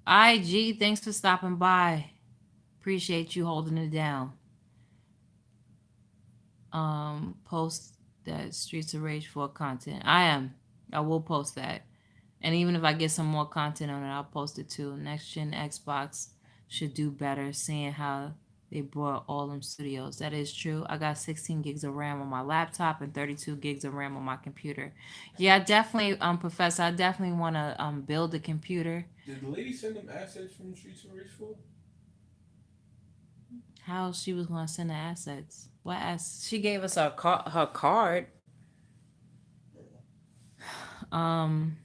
IG, thanks for stopping by. Appreciate you holding it down. Post that Streets of Rage 4 content. I am. I will post that. And even if I get some more content on it, I'll post it too. Next gen Xbox should do better seeing how they brought all them studios. That is true. I got 16 gigs of RAM on my laptop and 32 gigs of RAM on my computer. Yeah, definitely, Professor, I definitely want to build a computer. Did the lady send them assets from Streets of Rage 4? How she was going to send the assets? What ass? She gave us her card. Um,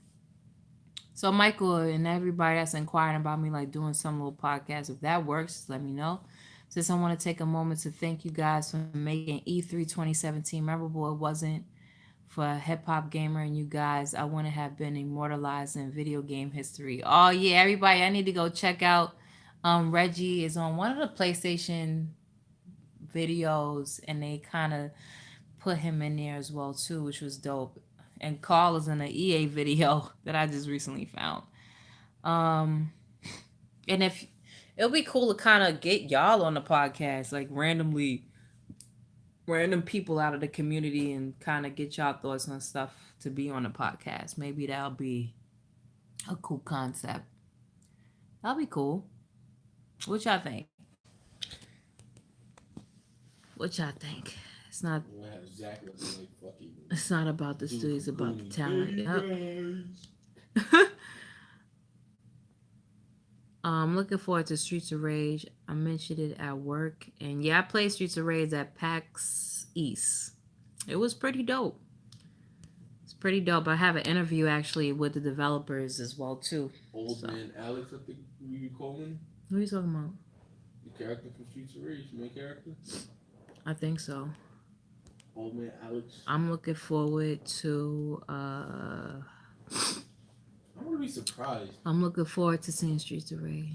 So Michael and everybody that's inquiring about me like doing some little podcast, if that works, let me know. Since I want to take a moment to thank you guys for making E3 2017 memorable. It wasn't for a hip hop gamer and you guys. I wouldn't have been immortalized in video game history. Oh yeah, everybody, I need to go check out. Reggie is on one of the PlayStation videos, and they kind of put him in there as well too, which was dope. And Carl is in an EA video that I just recently found. Um, and if it'll be cool to kind of get y'all on the podcast, like randomly, random people out of the community, and kind of get y'all thoughts on stuff to be on the podcast. Maybe that'll be a cool concept. That'll be cool. What y'all think? What y'all think? It's not. We'll have Zach looking like fucking It's not about the dude studio. from It's about the Goonies. talent. Hey Yep. guys. I'm looking forward to Streets of Rage. I mentioned it at work, and yeah, I played Streets of Rage at PAX East. It was pretty dope. It's pretty dope. I have an interview actually with the developers as well too. Old So, man Alex, I think we call him. who are you talking about? The character from Streets of Rage, main character. I think so. Old man Alex. I'm looking forward to. I'm gonna be surprised. I'm looking forward to seeing Streets of Rage.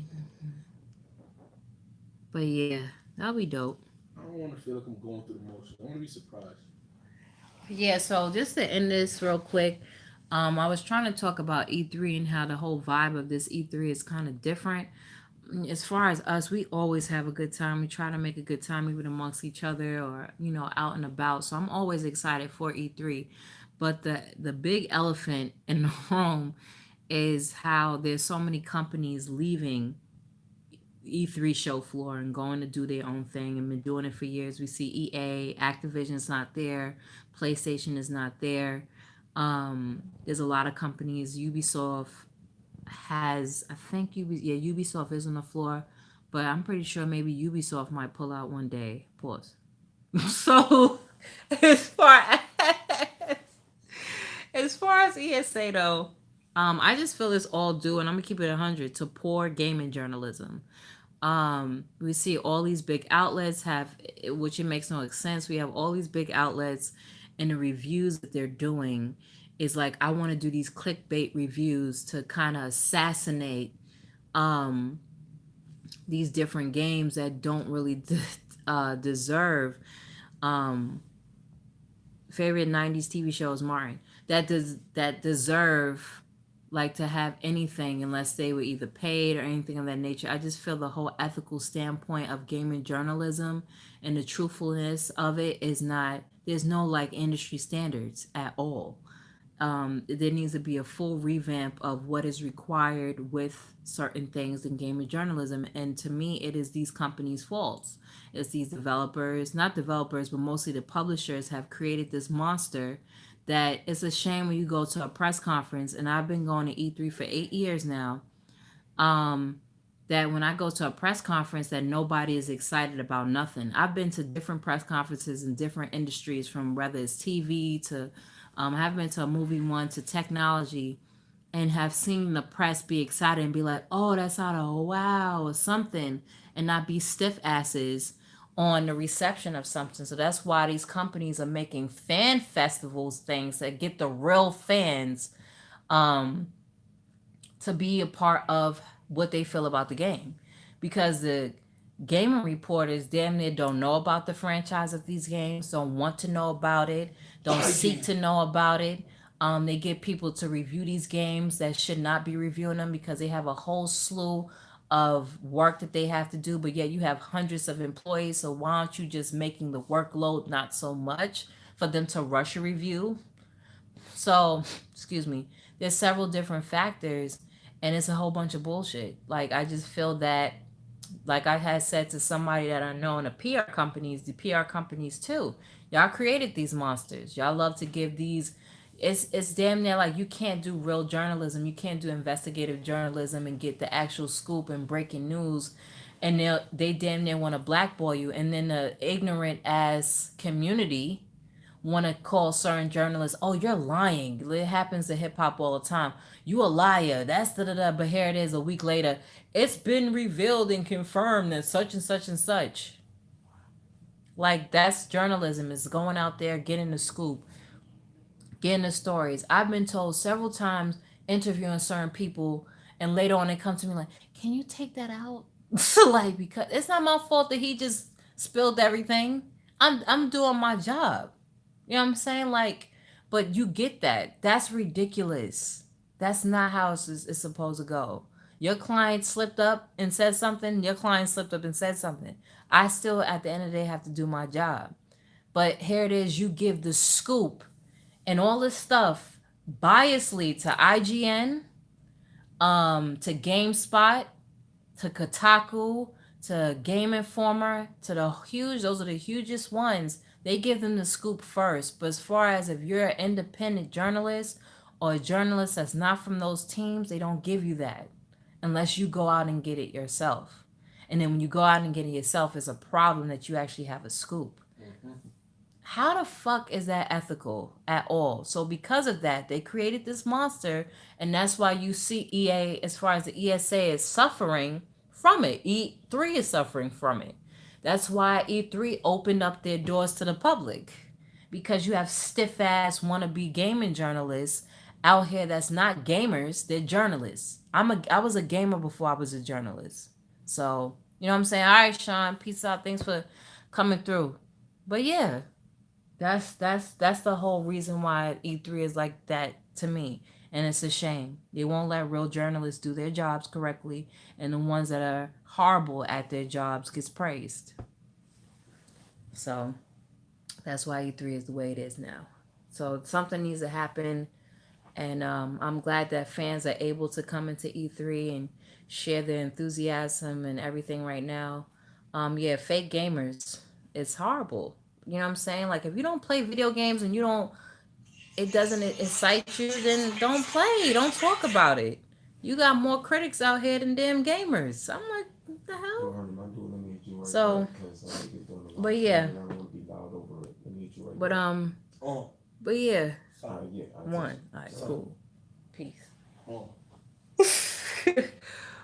But yeah, that'll be dope. I don't want to feel like I'm going through the motions. I want to be surprised. Yeah, so just to end this real quick, I was trying to talk about E3 and how the whole vibe of this E3 is kind of different. As far as us, we always have a good time. We try to make a good time even amongst each other or, out and about. So I'm always excited for E3. But the big elephant in the room is how there's so many companies leaving E3 show floor and going to do their own thing and been doing it for years. We see EA, Activision's not there, PlayStation is not there. There's a lot of companies. Ubisoft has, I think Ubisoft is on the floor, but I'm pretty sure maybe Ubisoft might pull out one day. Pause. So as far as far as ESA though, I just feel it's all due, and I'm gonna keep it 100 to poor gaming journalism. We see all these big outlets have, which it makes no sense. We have all these big outlets, and the reviews that they're doing is like, I want to do these clickbait reviews to kind of assassinate um these different games that don't really deserve. um Favorite 90s TV shows, Martin, that deserve like to have anything unless they were either paid or anything of that nature. I just feel the whole ethical standpoint of gaming journalism and the truthfulness of it is not, there's no like industry standards at all. There needs to be a full revamp of what is required with certain things in gaming journalism. And to me, it is these companies' faults. It's these developers, not developers, but mostly the publishers have created this monster that it's a shame when you go to a press conference. And I've been going to E3 for 8 years now. Um, that when I go to a press conference that nobody is excited about nothing. I've been to different press conferences in different industries, from whether it's TV to I haven't been to a movie one to technology and have seen the press be excited and be like, oh, that's out of wow or something, and not be stiff asses on the reception of something. So that's why these companies are making fan festivals things that get the real fans um, to be a part of what they feel about the game. Because the gaming reporters damn near don't know about the franchise of these games, don't want to know about it, don't seek to know about it. They get people to review these games that should not be reviewing them because they have a whole slew of work that they have to do, but yet you have hundreds of employees. So why aren't you just making the workload not so much for them to rush a review? So, excuse me, there's several different factors and it's a whole bunch of bullshit. Like, I just feel that, like I had said to somebody that I know in the PR companies too, y'all created these monsters. Y'all love to give these. It's damn near like you can't do real journalism. You can't do investigative journalism and get the actual scoop and breaking news, and they damn near want to blackball you. And then the ignorant ass community want to call certain journalists, oh, you're lying. It happens to hip hop all the time. You a liar. That's da da da. But here it is a week later. It's been revealed and confirmed that such and such and such. Like, that's journalism, is going out there, getting the scoop, getting the stories. I've been told several times interviewing certain people, and later on they come to me like, can you take that out? Like, because it's not my fault that he just spilled everything. I'm doing my job. You know what I'm saying? Like, but you get that. That's ridiculous. That's not how it's supposed to go. Your client slipped up and said something. Your client slipped up and said something. I still, at the end of the day, have to do my job. But here it is. You give the scoop and all this stuff biasly to IGN, to GameSpot, to Kotaku, to Game Informer, to the huge, those are the hugest ones. They give them the scoop first. But as far as if you're an independent journalist or a journalist that's not from those teams, they don't give you that unless you go out and get it yourself. And then when you go out and get it yourself, it's a problem that you actually have a scoop. How the fuck is that ethical at all? So because of that, they created this monster, and that's why you see EA, as far as the ESA, is suffering from it. E3 is suffering from it. That's why E3 opened up their doors to the public, because you have stiff ass wannabe gaming journalists out here that's not gamers, they're journalists. I was a gamer before I was a journalist. So, you know what I'm saying? All right, Sean, peace out. Thanks for coming through. But yeah, that's the whole reason why E3 is like that to me. And it's a shame. They won't let real journalists do their jobs correctly, and the ones that are horrible at their jobs gets praised. So that's why E3 is the way it is now. So something needs to happen, and I'm glad that fans are able to come into E3 and share their enthusiasm and everything right now. Yeah, fake gamers, it's horrible. You know what I'm saying? Like, if you don't play video games and you don't, it doesn't excite you, then don't play. Don't talk about it. You got more critics out here than damn gamers. I'm like, what the hell? So, but yeah, but Oh, but yeah, sorry. one. All right, Sorry. cool, peace. Oh,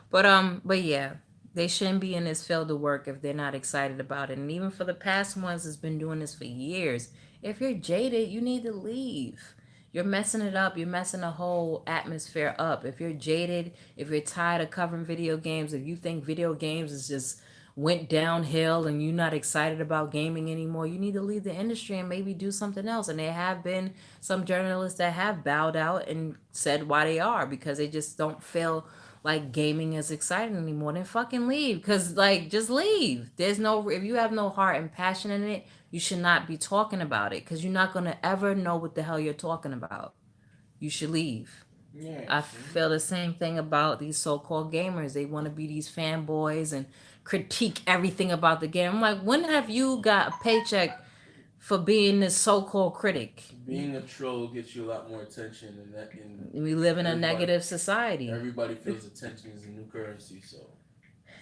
But yeah, they shouldn't be in this field of work if they're not excited about it. And even for the past ones that's been doing this for years, if you're jaded, you need to leave. You're messing it up. You're messing the whole atmosphere up. If you're jaded, if you're tired of covering video games, if you think video games is just went downhill and you're not excited about gaming anymore, you need to leave the industry and maybe do something else. And there have been some journalists that have bowed out and said why they are, because they just don't feel like gaming is exciting anymore. Then fucking leave. Because, like, just leave. There's no, if you have no heart and passion in it, you should not be talking about it, because you're not going to ever know what the hell you're talking about. You should leave. yeah. I feel the same thing about these so-called gamers. They want to be these fanboys and critique everything about the game. I'm like, when have you got a paycheck for being this so-called critic? Being a troll gets you a lot more attention, and that and We live in a everybody- negative society. everybody feels attention is a new currency. So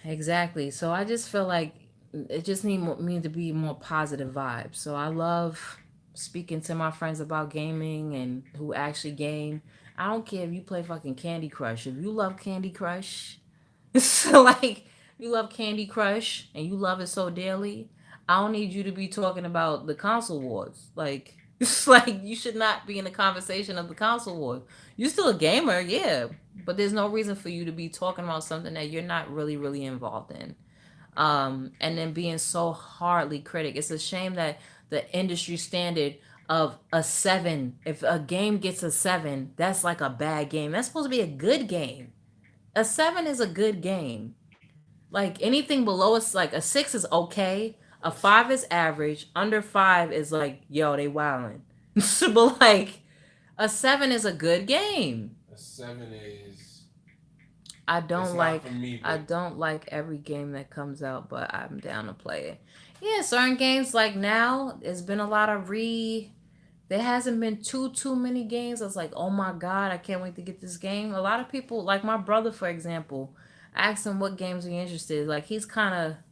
Exactly. So I just feel like it just need to be more positive vibes. So I love speaking to my friends about gaming and who actually game. I don't care if you play fucking Candy Crush. If you love Candy Crush, so like you love Candy Crush and you love it so dearly, I don't need you to be talking about the console wars. Like it's like you should not be in the conversation of the console wars. You're still a gamer, yeah, but there's no reason for you to be talking about something that you're not really involved in. And then being so hardly critic. It's a shame that the industry standard of a 7, if a game gets a 7, that's like a bad game. That's supposed to be a good game. A 7 is a good game. Like anything below us, like a 6 is okay. A 5 is average. Under 5 is like, yo, they wildin'. But like a 7 is a good game. A 7 is. I It's don't not like for me, I but don't like every game that comes out, but I'm down to play it. Yeah, certain games like now, there's been a lot of there hasn't been too many games that's like, oh my god, I can't wait to get this game. A lot of people, like my brother for example, I asked him what games are you interested in. Like he's kinda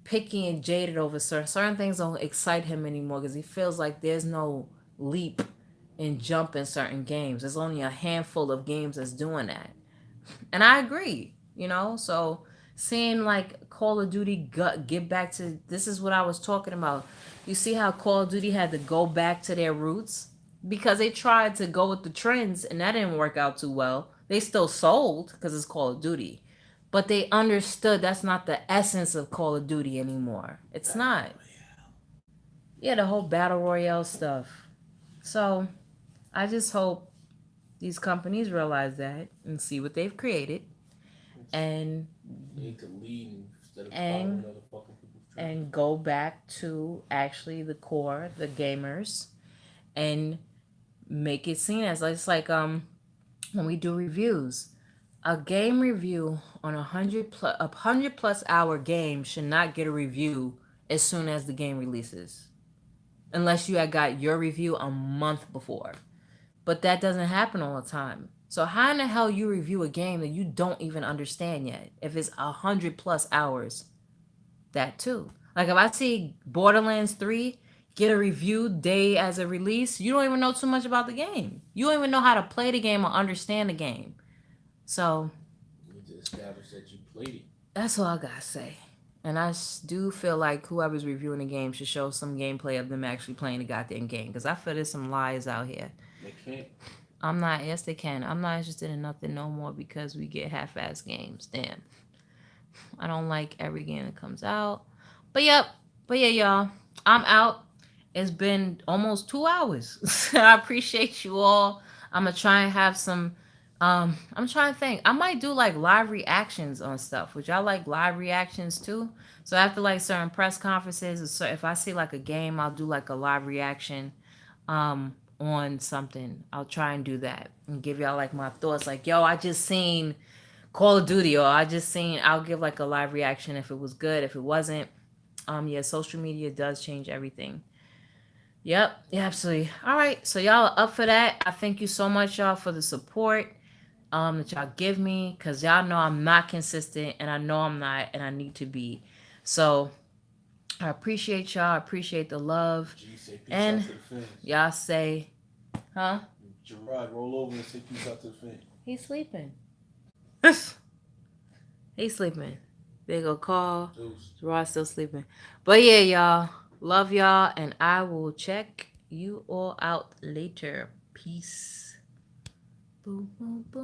picky and jaded over certain things don't excite him anymore because he feels like there's no leap and jump in certain games. There's only a handful of games that's doing that. And I agree, you know? So seeing like Call of Duty get back to this is what I was talking about. You see how Call of Duty had to go back to their roots because they tried to go with the trends and that didn't work out too well. They still sold because it's Call of Duty. But they understood that's not the essence of Call of Duty anymore. It's not. Yeah, the whole battle royale stuff. So I just hope these companies realize that and see what they've created and you need to lead instead of following and other fucking people's dreams. and go back to actually the core, the gamers, and make it seen as it's like when we do reviews. A game review on a 100 plus hour game should not get a review as soon as the game releases, unless you had got your review a month before. But that doesn't happen all the time. So how in the hell you review a game that you don't even understand yet? If it's 100 plus hours, that too. Like if I see Borderlands 3 get a review day as a release, you don't even know too much about the game. You don't even know how to play the game or understand the game. So You need to establish that you played it. that's all I gotta say. And I do feel like whoever's reviewing the game should show some gameplay of them actually playing the goddamn game. Because I feel there's some lies out here. They can't. I'm not. Yes, they can. I'm not interested in nothing no more because we get half-ass games. Damn. I don't like every game that comes out. But yep. But yeah, y'all. I'm out. It's been almost 2 hours. I appreciate you all. I'm gonna try and have some. I'm trying to think. I might do like live reactions on stuff. Would y'all like live reactions too? So after like certain press conferences, or so if I see like a game, I'll do like a live reaction. On something. I'll try and do that and give y'all like my thoughts. Like, yo, I just seen Call of Duty, or I just seen. I'll give like a live reaction if it was good. If it wasn't, yeah, social media does change everything. Yep, yeah, absolutely. All right, so y'all are up for that. I thank you so much, y'all, for the support that y'all give me, cause y'all know I'm not consistent, and I know I'm not, and I need to be. So I appreciate y'all. I appreciate the love, G say peace out and to the fans. y'all say, huh? Gerard, roll over and say peace out to the fans. He's sleeping. He's sleeping. They go call. Deuce. Rod's still sleeping. But yeah, y'all. Love y'all. And I will check you all out later. Peace. Boom, boom, boom.